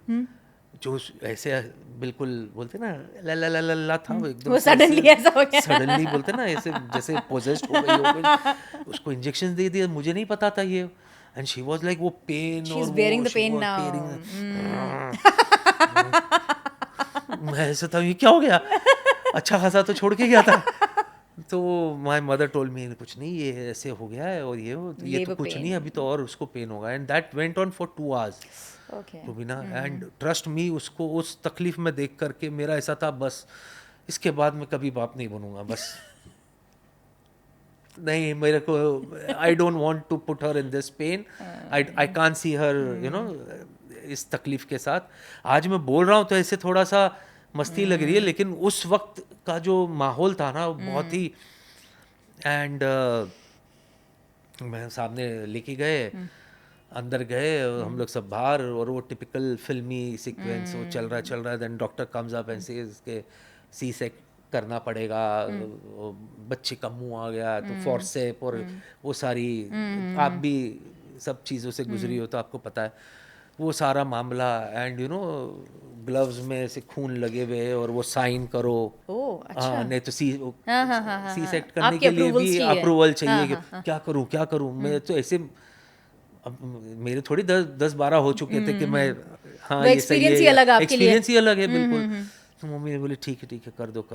जो ऐसे बिल्कुल बोलते ना ला ला ला ला ला था वो एकदम वो suddenly ऐसा हो गया। सडनली बोलते ना ऐसे जैसे पोजेस्ड हो गई। उसको इंजेक्शन दे दिया, मुझे नहीं पता था ये, एंड शी वाज लाइक वो pen, She's bearing the pain now. मैं ऐसा था ये क्या हो गया, अच्छा खासा तो छोड़ के गया था। तो माय मदर टोल्ड मी कुछ नहीं, ये ऐसे हो गया है और ये तो कुछ नहीं, अभी तो और उसको पेन होगा। And that went on for 2 hours Rubina, and trust me उसको उस तकलीफ में देख करके मेरा ऐसा था बस इसके बाद मैं कभी बाप नहीं बनूंगा बस। नहीं मेरे को I don't want to put her in this pain, I can't see her you know इस तकलीफ के साथ। आज मैं बोल रहा हूँ तो ऐसे थोड़ा सा मस्ती लग रही है, लेकिन उस वक्त का जो माहौल था ना वो बहुत ही एंड मैं सामने लेके गए, अंदर गए हम लोग सब बाहर, और वो टिपिकल फिल्मी सीक्वेंस वो चल रहा है, then doctor comes up and says के सी सेक करना पड़ेगा, वो बच्चे का मुंह आ गया तो फॉर्सेप और वो सारी, आप भी सब चीज़ों से गुजरी हो तो आपको पता है वो सारा मामला, एंड यू नो ग्लव्स में से खून लगे हुए और वो साइन करो। ओह, अच्छा। हाँ, नहीं तो सी सेक्ट करने आपके के लिए approvals भी चाहिए। अप्रूवल चाहिए कि क्या करूँ मैं तो ऐसे, अब मेरे थोड़ी 10-12 हो चुके थे कि मैं हाँ वो ये सही experience है, ही अलग आपके लिए। एक्सपीरियंस ही अलग है बिल्कुल। तो मम्मी ने बोली ठीक है कर दो,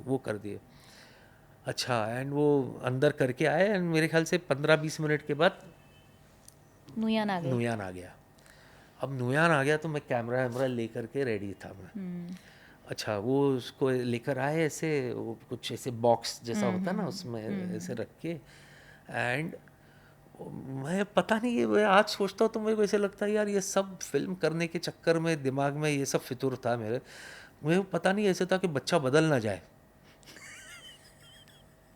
वो कर दिए। अच्छा, एंड वो अंदर करके आए एंड मेरे ख्याल से 15-20 मिनट के बाद नुयान आ गई। नुयान आ गया। अब नुयान आ गया तो मैं कैमरा वैमरा लेकर के रेडी था मैं। अच्छा, वो उसको लेकर आए ऐसे, वो कुछ ऐसे बॉक्स जैसा होता है ना उसमें ऐसे रख के, एंड मैं पता नहीं है, मैं आज सोचता हूँ तो मेरे को ऐसे लगता है यार ये सब फिल्म करने के चक्कर में दिमाग में ये सब फितूर था मेरे, मुझे पता नहीं ऐसे था कि बच्चा बदल ना जाए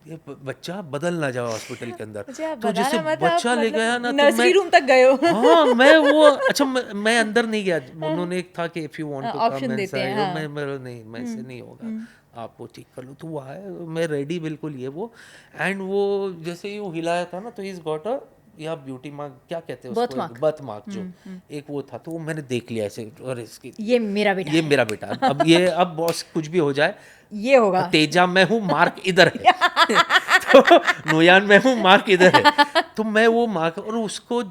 ये बच्चा बदल ना जाए हॉस्पिटल के अंदर। मुझे आप तो जैसे बताना मत, बच्चा आप ले मतलब गया ना तो नर्सरी मैं रूम तक गए हो। हाँ मैं वो अच्छा मैं अंदर नहीं गया, उन्होंने एक था कि if you want to option कम देते हैं, इनसाइड, हाँ। मैं नहीं मैं से नहीं होगा, आप वो ठीक कर लो। तो वो आया, मैं रेडी बिल्कुल ये वो, एंड वो जैसे ही वो हिलाया था ना तो इज गॉट अ या ब्यूटी मार्क क्या कहते हैं Birthmark। बर्थ मार्क जो एक वो था, तो वो मैंने देख लिया ऐसे, और इसकी ये मेरा बेटा ये है। मेरा बेटा, अब ये अब बॉस कुछ भी हो जाए ये होगा। तेजा मैं हूँ, मार्क इधर है तो नुयान मैं हूँ, मार्क इधर है। तो मैं वो मार्क और उसको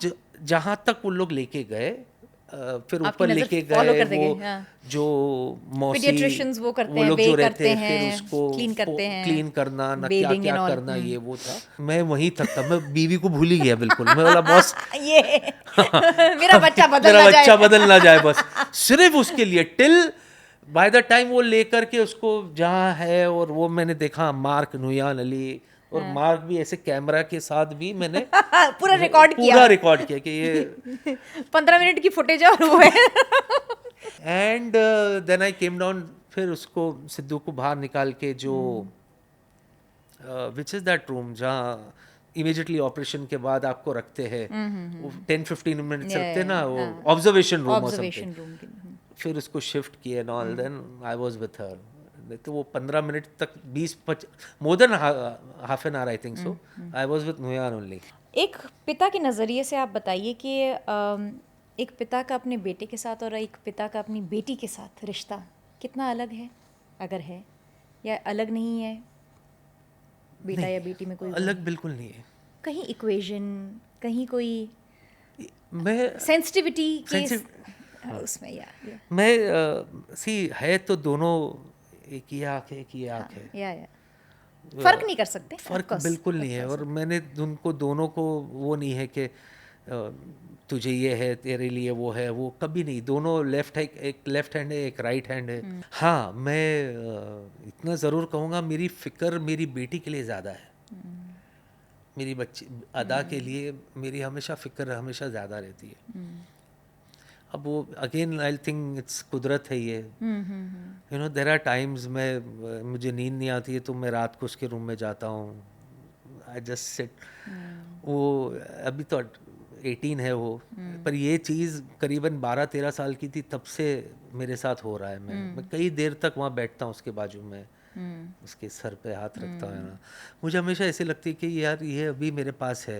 जहाँ तक वो लोग लेके गए, फिर आपकी ऊपर नज़र लेके follow गए करते वो गए, हाँ। जो मौसी Pediatricians वो करते हैं, लोग weigh जो रहते करते हैं, फिर हैं, उसको clean करते हैं, क्लीन करना ना क्या bathing क्या and all, करना, ये वो था। मैं वहीं तक था, मैं बीवी को भूल ही गया बिल्कुल, मैं बोला बॉस ये मेरा बच्चा बदल मेरा ना जाए। बच्चा बदल ना जाए बस, सिर्फ उसके लिए टिल बाय द टाइम वो लेकर के उसको जहाँ है, और वो मैंने देखा मार्क नुयान अली, और मार्क भी ऐसे कैमरा के साथ भी मैंने पूरा रिकॉर्ड किया। पूरा रिकॉर्ड किया कि ये 15 मिनट की फुटेज और वो है। And then I came down, फिर उसको सिद्धू को बाहर निकाल के जो विच इज़ दैट रूम जहाँ इमीडिएटली ऑपरेशन के बाद आपको रखते हैं, वो 10-15 मिनट्स Yeah, रखते हैं ना, वो हाँ। ऑब्जर्वेशन रूम और ऑब्जर्वेशन समथिंग। रूम की। फिर उसको शिफ्ट किए and all, then I was with her. नहीं तो वो 15 मिनट तक 20 more than half an hour I think so, I was with नुयान ओनली। एक पिता के नज़रिए से आप बताइए कि एक पिता का अपने बेटे के साथ और एक पिता का अपनी बेटी के साथ रिश्ता कितना अलग है, अगर है या अलग नहीं है, बेटा या बेटी में कोई अलग बिल्कुल नहीं है। कहीं इक्वेशन, कहीं कोई मैं सेंसिटिविटी के Sensitive- उसमें या मैं सी है तो दोनों एक ही आँख है, एक ही आँख है, या फर्क नहीं कर सकते, of फर्क course, बिल्कुल of नहीं है। course। और मैंने उनको दोनों को वो नहीं है कि तुझे ये है तेरे लिए वो है, वो कभी नहीं। दोनों लेफ्ट है, एक लेफ्ट हैंड है एक राइट हैंड है। हाँ, मैं इतना ज़रूर कहूँगा मेरी फ़िक्र मेरी बेटी के लिए ज़्यादा है, मेरी बच्ची अदा के लिए मेरी हमेशा फ़िक्र हमेशा ज़्यादा रहती है। अब वो अगेन आई थिंक इट्स कुदरत है ये, you know there are times मुझे नींद नहीं आती है तो मैं रात को उसके रूम में जाता हूँ, आई जस्ट सिट। वो अभी तो 18 है वो, पर ये चीज़ करीबन 12-13 साल की थी तब से मेरे साथ हो रहा है। मैं कई देर तक वहाँ बैठता हूँ उसके बाजू में, उसके सर पे हाथ रखता हूँ ना, मुझे हमेशा ऐसे लगती है कि यार ये अभी मेरे पास है,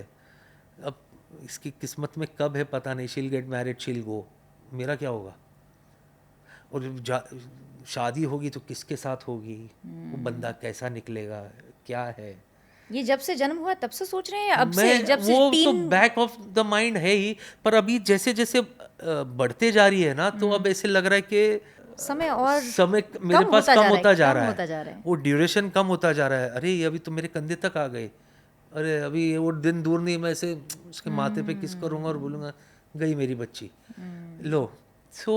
अब इसकी किस्मत में कब है पता नहीं, शील गेट मैरिड शील गो, मेरा क्या होगा, और शादी होगी तो किसके साथ होगी, वो बंदा कैसा निकलेगा, क्या है। ये जब से जन्म हुआ तब से सोच रहे हैं, अब से मैं जब से वो तो tin back of the mind है ही, पर अभी जैसे जैसे बढ़ते जा रही है ना तो अब ऐसे लग रहा है कि समय और समय मेरे पास कम होता जा रहा होता जा रहा है। वो ड्यूरेशन कम होता जा रहा है। अरे ये अभी तो मेरे कंधे तक आ गए, अरे अभी वो दिन दूर नहीं, मैं ऐसे उसके माथे पे किस करूँगा और बोलूँगा गई मेरी बच्ची, लो। सो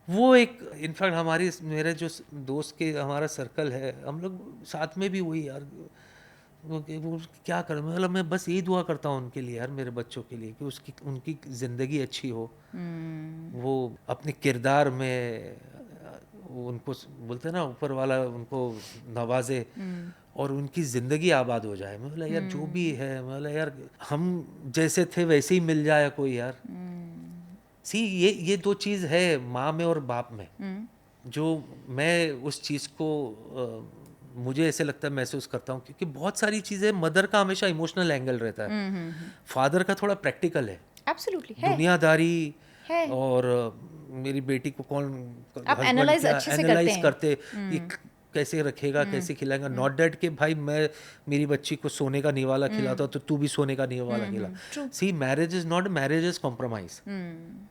वो एक इनफैक्ट मेरे जो दोस्त के हमारा सर्कल है, हम लोग साथ में भी वही यार वो क्या करूँ, मतलब मैं बस यही दुआ करता हूँ उनके लिए यार, मेरे बच्चों के लिए, कि उसकी उनकी ज़िंदगी अच्छी हो, वो अपने किरदार में वो उनको बोलते हैं ना ऊपर वाला उनको नवाजे और उनकी ज़िंदगी आबाद हो जाए। मैं बोला यार जो भी है, मैं बोला यार हम जैसे थे वैसे ही मिल जाए कोई यार। सी ये दो चीज़ है माँ में और बाप में, जो मैं उस चीज़ को मुझे ऐसे लगता है महसूस करता हूँ, क्योंकि बहुत सारी चीज़ें मदर का हमेशा इमोशनल एंगल रहता है, फादर का थोड़ा प्रैक्टिकल है, एब्सोल्युटली है। दुनियादारी है। और मेरी बेटी को कौन आप husband analyze क्या अच्छे से analyze करते हैं। करते ये कैसे रखेगा, कैसे खिलाएगा, नॉट डेट के भाई मैं मेरी बच्ची को सोने का निवाला खिलाता हूँ तो तू भी सोने का निवाला खिला। See marriage is not, marriage is compromise.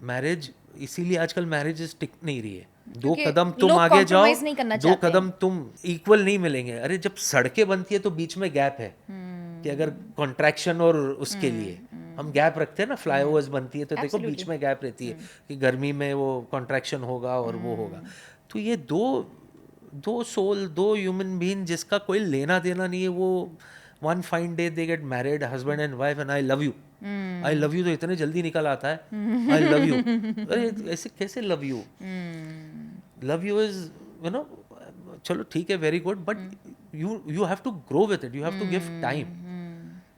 Marriage इसीलिए आजकल मैरिज टिक नहीं रही है। दो क्योंकि कदम तुम लोग आगे जाओ, compromise नहीं करना दो चाहते कदम तुम इक्वल नहीं मिलेंगे। अरे जब सड़कें बनती है तो बीच में गैप है कि अगर कॉन्ट्रैक्शन और उसके लिए हम गैप रखते हैं ना, फ्लाईओवर्स बनती है तो देखो बीच में गैप रहती है कि गर्मी में वो कॉन्ट्रैक्शन होगा और वो होगा। तो ये दो सोल, दो ह्यूमन बीइंग जिसका कोई लेना देना नहीं है, वो one fine day they get married, husband and wife, and I love you. I love you तो इतने जल्दी निकल आता है, आई लव यू। अरे ऐसे कैसे love you? Love you is you know, चलो ठीक है, very good, but you have to grow with it, you have to give time.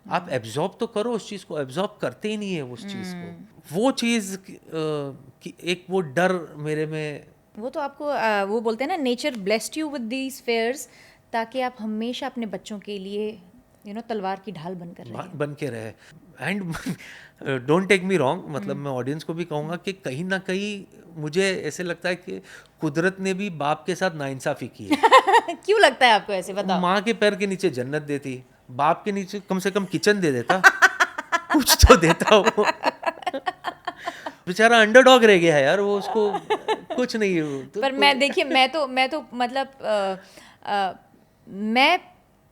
आप एब्जॉर्ब तो करो उस चीज़ को, एब्जॉर्ब करते ही नहीं है उस चीज़ को। वो चीज़ एक वो डर मेरे में, वो तो आपको वो बोलते हैं ना, nature blessed you with these fears, ताकि आप हमेशा अपने बच्चों के लिए तलवार की ढाल बनकर रहें। बन के रहे। And don't take me wrong, मतलब मैं ऑडियंस को भी कहूँगा कि कहीं ना कहीं मुझे ऐसे लगता है कि कुदरत ने भी बाप के साथ नाइंसाफ़ी की है। क्यों लगता है आपको ऐसे, बताओ? माँ के पैर के नीचे जन्नत देती, बाप के नीचे कम से कम किचन दे देता, कुछ तो देता वो। बेचारा अंडरडॉग रह गया है यार, वो उसको कुछ नहीं तो, पर मैं देखिए, मैं तो मतलब मैं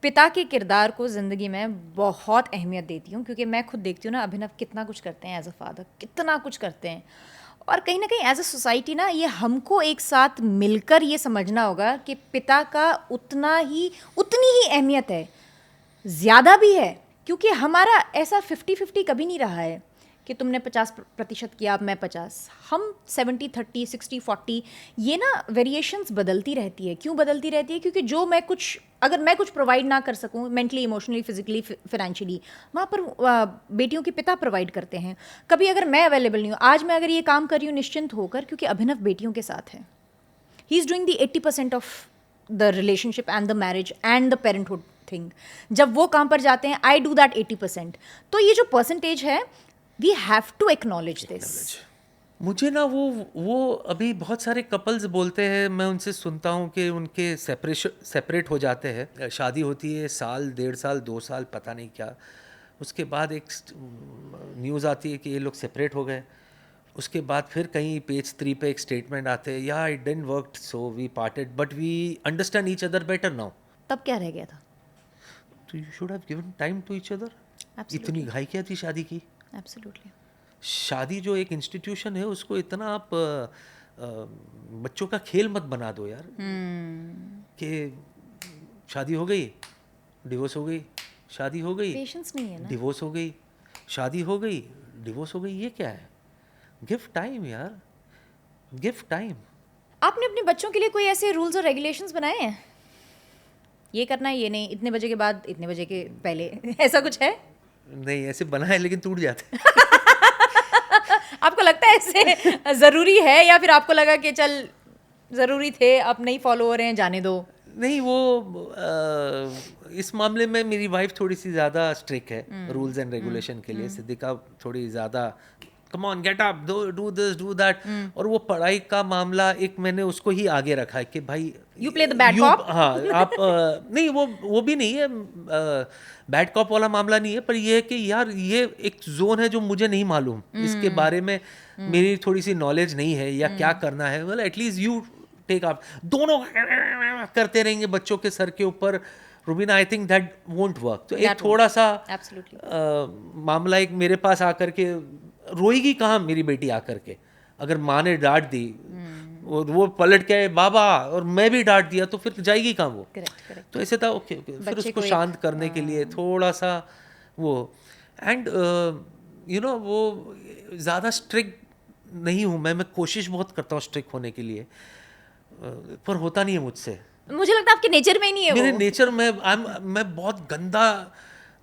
पिता के किरदार को ज़िंदगी में बहुत अहमियत देती हूँ, क्योंकि मैं खुद देखती हूँ ना अभिनव कितना कुछ करते हैं एज अ फादर, कितना कुछ करते हैं। और कहीं ना कहीं एज अ सोसाइटी ना, ये हमको एक साथ मिलकर ये समझना होगा कि पिता का उतनी ही अहमियत है, ज़्यादा भी है, क्योंकि हमारा ऐसा 50-50 कभी नहीं रहा है कि तुमने 50% किया अब मैं 50। हम 70-30, 60-40, ये ना वेरिएशंस बदलती रहती है। क्यों बदलती रहती है? क्योंकि अगर मैं कुछ प्रोवाइड ना कर सकूं मेंटली, इमोशनली, फिजिकली, फाइनेंशियली, वहाँ पर बेटियों के पिता प्रोवाइड करते हैं। कभी अगर मैं अवेलेबल नहीं हूँ, आज मैं अगर ये काम कर रही हूँ निश्चिंत होकर, क्योंकि अभिनव बेटियों के साथ है। He is doing the 80% of the relationship and the marriage and the parenthood thing. जब वो काम पर जाते हैं, आई डू दैट 80%। तो ये जो परसेंटेज है, we have to acknowledge this. मुझे ना वो अभी बहुत सारे कपल्स बोलते हैं, मैं उनसे सुनता हूँ कि उनके सेपरेट हो जाते हैं, शादी होती है साल, 1.5 साल, 2 साल, पता नहीं क्या, उसके बाद एक न्यूज़ आती है कि ये लोग सेपरेट हो गए। उसके बाद फिर कहीं पेज 3 पे एक स्टेटमेंट आते हैं, या it didn't work so we parted but we understand each other better now. तब क्या रह गया था? तो you should have given time to each other. इतनी घाई क्या थी शादी की? एब्सोल्युटली। शादी जो एक इंस्टीट्यूशन है, उसको इतना आप बच्चों का खेल मत बना दो यार। कि शादी हो गई, डिवोर्स हो गई, शादी हो गई, पेशेंस नहीं है ना। डिवोर्स हो गई, शादी हो गई, डिवोर्स हो गई, ये क्या है? गिव टाइम यार, गिव टाइम। आपने अपने बच्चों के लिए कोई ऐसे रूल्स और रेगुलेशंस बनाए हैं? ये करना है, ये नहीं, इतने बजे के बाद, इतने बजे के पहले, ऐसा कुछ है? नहीं, ऐसे बनाए लेकिन टूट जाते। आपको लगता है ऐसे ज़रूरी है, या फिर आपको लगा कि चल ज़रूरी थे, अब नहीं फॉलो हो रहे हैं, जाने दो? नहीं, वो इस मामले में मेरी वाइफ थोड़ी सी ज़्यादा स्ट्रिक्ट है रूल्स एंड रेगुलेशन के लिए। सिद्दीका थोड़ी ज़्यादा come on get up, do this do that. और वो पढ़ाई का मामला एक मैंने उसको ही आगे रखा है कि भाई you play the bad cop. हाँ, आप नहीं, वो भी नहीं है, बैड कॉप वाला मामला नहीं है, पर ये है कि यार ये एक जोन है जो मुझे नहीं मालूम, इसके बारे में मेरी थोड़ी सी नॉलेज नहीं है, या क्या करना है। मतलब एटलीस्ट यू टेक अप। दोनों करते रहेंगे बच्चों के सर के ऊपर, Rubina, I think that won't work. तो एक थोड़ा सा मामला एक मेरे पास आकर के रोएगी कहाँ मेरी बेटी आकर के, अगर माँ ने डांट दी, वो पलट के आए बाबा और मैं भी डांट दिया तो फिर जाएगी कहाँ वो। करेक्ट तो ऐसे था ओके ओके फिर बच्चे उसको को शांत करने के लिए थोड़ा सा वो एंड वो ज़्यादा स्ट्रिक्ट नहीं हूँ मैं कोशिश बहुत करता हूँ स्ट्रिक्ट होने के लिए पर होता नहीं है मुझसे। मुझे लगता है आपके नेचर में ही नहीं है मेरे वो। नेचर में मैं बहुत गंदा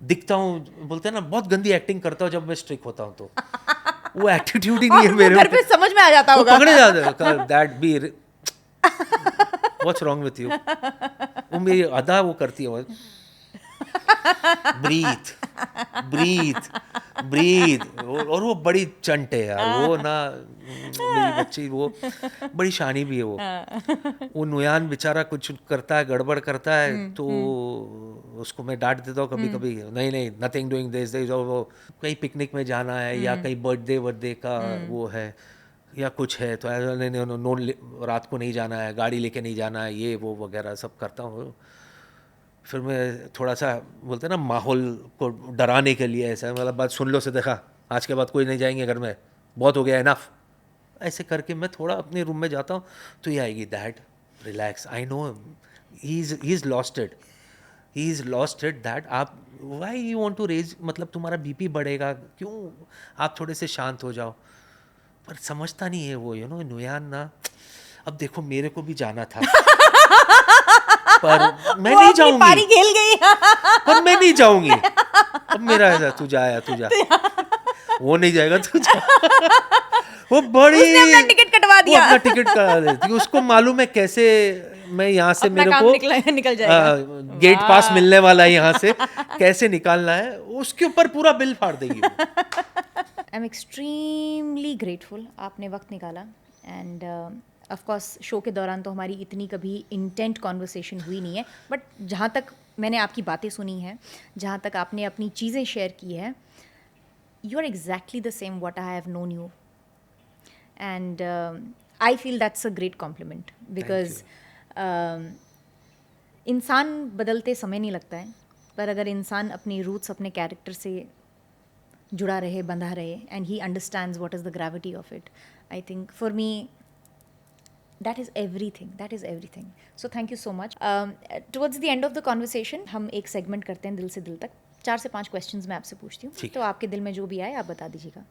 दिखता हूँ बोलते हैं ना बहुत गंदी एक्टिंग करता हूँ जब मैं स्ट्रिक्ट होता हूँ तो वो एटीट्यूड ही नहीं है और वो मेरे घर पे समझ में आ जाता वो होगा। पकड़े जाते हैं that be what's wrong with you वो मेरी अदा वो करती है ब्रीथ ब्रीथ ब्रीथ और वो बड़ी चंट है यार वो ना मेरी बच्ची वो बड़ी शानी भी है वो नुयान बेचारा कुछ करता है गड़बड़ करता है तो उसको मैं डांट देता हूँ कभी कभी नहीं नहीं नथिंग डूइंग दिस वो कहीं पिकनिक में जाना है या कहीं बर्थडे का वो है या कुछ है तो नहीं नहीं नो रात को नहीं जाना है गाड़ी लेके नहीं जाना है ये वो वगैरह सब करता हूँ। फिर मैं थोड़ा सा बोलते हैं ना माहौल को डराने के लिए ऐसा मतलब बात सुन लो से देखा आज के बाद कोई नहीं जाएंगे घर में बहुत हो गया इनफ ऐसे करके मैं थोड़ा अपने रूम में जाता हूँ तो ये आएगी that relax I know he is lost it that आप why you want to raise मतलब तुम्हारा बीपी बढ़ेगा क्यों आप थोड़े से शांत हो जाओ पर समझता नहीं है वो नुयान ना। अब देखो मेरे को भी जाना था पर मैं नहीं जाऊंगी पारी खेल गई। पर मैं नहीं जाऊंगी अब मेरा ऐसा तू जा वो नहीं जाएगा तू जा वो बड़ी उसने अपना टिकट कटवा वो दिया। अपना टिकट करा देती उसको मालूम है कैसे मैं यहाँ से अपना मेरे काम को निकल जाएगा। गेट पास मिलने वाला है यहाँ से कैसे निकालना है उसके ऊपर पूरा बिल फाड़ देगी वो। आई एम एक्सट्रीमली ग्रेटफुल आपने वक्त निकाला एंड ऑफ कोर्स शो के दौरान तो हमारी इतनी कभी इंटेंट कॉन्वर्सेशन हुई नहीं है बट जहाँ तक मैंने आपकी बातें सुनी हैं जहाँ तक आपने अपनी चीज़ें शेयर की है you are exactly the same what I have known you and I feel that's a great compliment because इंसान बदलते समय नहीं लगता है पर अगर इंसान अपनी रूट्स अपने कैरेक्टर से जुड़ा रहे बंधा रहे and he understands what is the gravity of it I think for me that is everything so thank you so much towards the end of the conversation हम एक segment करते हैं दिल से दिल तक 4 से 5 questions मैं आपसे पूछती हूँ तो आपके दिल में जो भी आए आप बता दीजिएगा।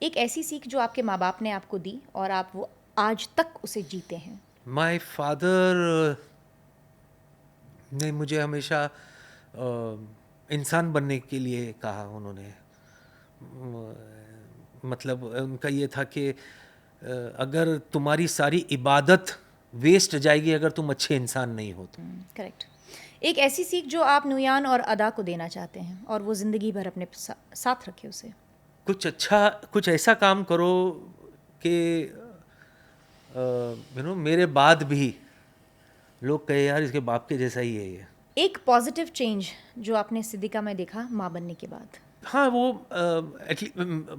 एक ऐसी सीख जो आपके माँ बाप ने आपको दी और आप वो आज तक उसे जीते हैं। माय फादर ने मुझे हमेशा इंसान बनने के लिए कहा उन्होंने मतलब उनका ये था कि अगर तुम्हारी सारी इबादत वेस्ट जाएगी अगर तुम अच्छे इंसान नहीं हो तो। करेक्ट। एक ऐसी सीख जो आप नुयान और अदा को देना चाहते हैं और वो ज़िंदगी भर अपने साथ रखे उसे। कुछ ऐसा काम करो कि मेरे बाद भी लोग कहे यार इसके बाप के जैसा ही है ये। एक पॉजिटिव चेंज जो आपने सिद्दीक़ा में देखा माँ बनने के बाद। हाँ वो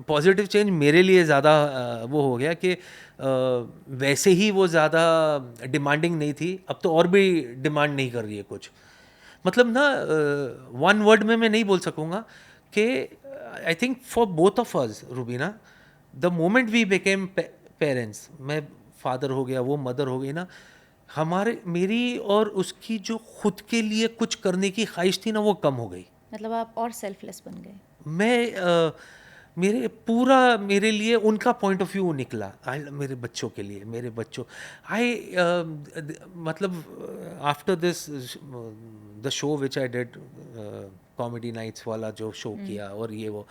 पॉजिटिव चेंज मेरे लिए ज़्यादा वो हो गया कि वैसे ही वो ज़्यादा डिमांडिंग नहीं थी अब तो और भी डिमांड नहीं कर रही है कुछ मतलब ना वन वर्ड में मैं नहीं बोल सकूँगा कि I think for both of us Rubina the moment we became parents मैं फादर हो गया वो मदर हो गई ना मेरी और उसकी जो खुद के लिए कुछ करने की ख्वाहिश थी ना वो कम हो गई। मतलब आप और सेल्फलेस बन गए। मैं मेरे लिए उनका पॉइंट ऑफ व्यू निकला मेरे बच्चों के लिए मेरे बच्चों मतलब after this the show which I did comedy nights वाला जो शो किया और ये वो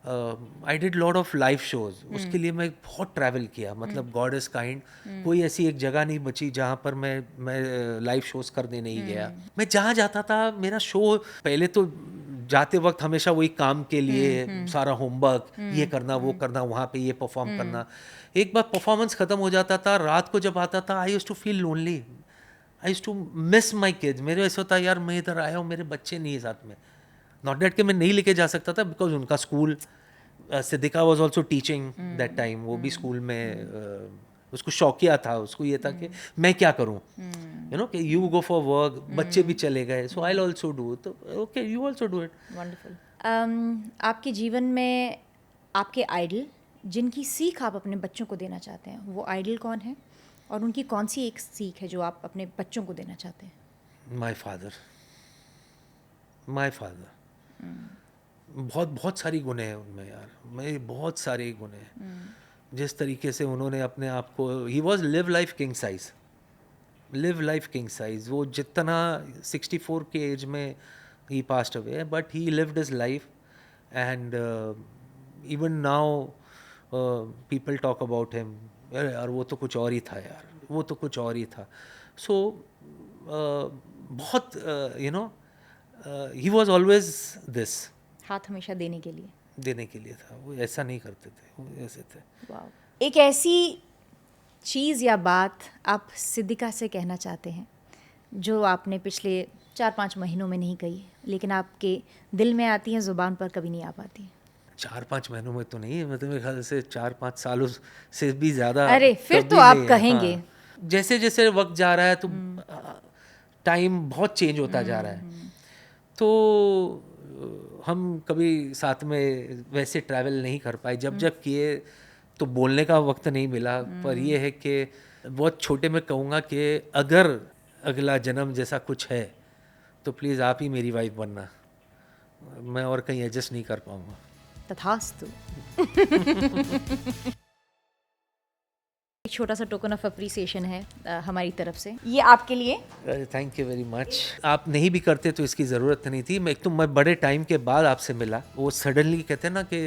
I did lot of live shows उसके लिए मैं बहुत ट्रैवल किया मतलब गॉड इज़ काइंड कोई ऐसी एक जगह नहीं बची जहाँ पर मैं लाइव शोज करने नहीं गया। मैं जहाँ जाता था मेरा शो पहले तो जाते वक्त हमेशा वही काम के लिए सारा होमवर्क ये करना वो करना वहाँ पे ये परफॉर्म करना एक बार परफॉर्मेंस ख़त्म हो जाता था रात को जब आता था I used to feel lonely I used to miss my kids. मेरे ऐसा होता यार मैं इधर आया हूँ मेरे बच्चे नहीं है साथ में नॉट डेट कि मैं नहीं लेके जा सकता था बिकॉज उनका school Siddiqa was also teaching that time वो भी स्कूल में उसको शौकिया था उसको ये था कि मैं क्या करूं यू नो कि यू गो फॉर वर्क बच्चे भी चले गए सो आई विल आल्सो डू तो okay you also do it. Wonderful. आपके जीवन में आपके आइडल जिनकी सीख आप अपने बच्चों को देना चाहते हैं, वो आइडल कौन है और उनकी कौन सी एक सीख है जो आप अपने बच्चों को देना चाहते हैं? माय फादर बहुत बहुत सारी गुण हैं उनमें यार, मैं बहुत सारे गुण हैं। जिस तरीके से उन्होंने अपने आप को, he was live life king size. वो जितना 64 के एज में ही passed away, but he lived his life and even now people talk about him, यार वो तो कुछ और ही था यार, वो तो कुछ और ही था। सो बहुत ही वॉज ऑलवेज दिस, हाथ हमेशा देने के लिए। था। वो ऐसा नहीं करते थे, वो ऐसे थे। वाओ। एक ऐसी चीज़ या बात आप सिद्दिका से कहना चाहते हैं जो आपने पिछले 4-5 महीनों में नहीं कही, लेकिन आपके दिल में आती हैं, ज़ुबान पर कभी नहीं आ पाती? 4-5 महीनों में तो नहीं, मतलब मेरे ख्याल से 4-5 सालों से भी ज़्यादा। अरे फिर कभी तो आप नहीं है। कहेंगे। हाँ। जैसे जैसे वक्त जा रहा है तो टाइम बहुत चेंज होता जा रहा है, तो हम कभी साथ में वैसे ट्रैवल नहीं कर पाए। जब किए तो बोलने का वक्त नहीं मिला। पर ये है कि बहुत छोटे में कहूँगा कि अगर अगला जन्म जैसा कुछ है तो प्लीज़ आप ही मेरी वाइफ बनना, मैं और कहीं एडजस्ट नहीं कर पाऊँगा। तथास्तु। एक छोटा सा टोकन ऑफ अप्रिसिएशन है हमारी तरफ से, ये आपके लिए। Thank you very much. आप नहीं भी करते तो इसकी ज़रूरत नहीं थी। मैं बड़े टाइम के बाद आपसे मिला। वो सडनली कहते हैं ना कि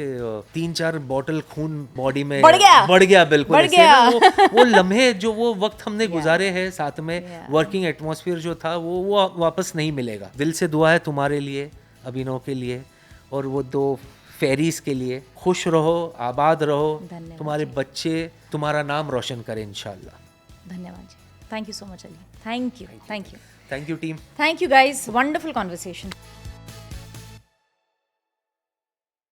3-4 बॉटल खून बॉडी में बढ़ गया बिल्कुल बढ़ ऐसे गया। ना, वो लम्हे जो वो वक्त हमने गुजारे हैं साथ में, वर्किंग एटमॉस्फेयर जो था वो वापस नहीं मिलेगा। दिल से दुआ है तुम्हारे लिए, अभिनव के लिए और वो 2 फेरीज के लिए। खुश रहो, आबाद रहो, धन्यवाद तुम्हारे बच्चे तुम्हारा नाम रोशन करें इंशाल्लाह। धन्यवाद जी, thank you so much Ali, thank you thank you team. Thank you guys, wonderful conversation.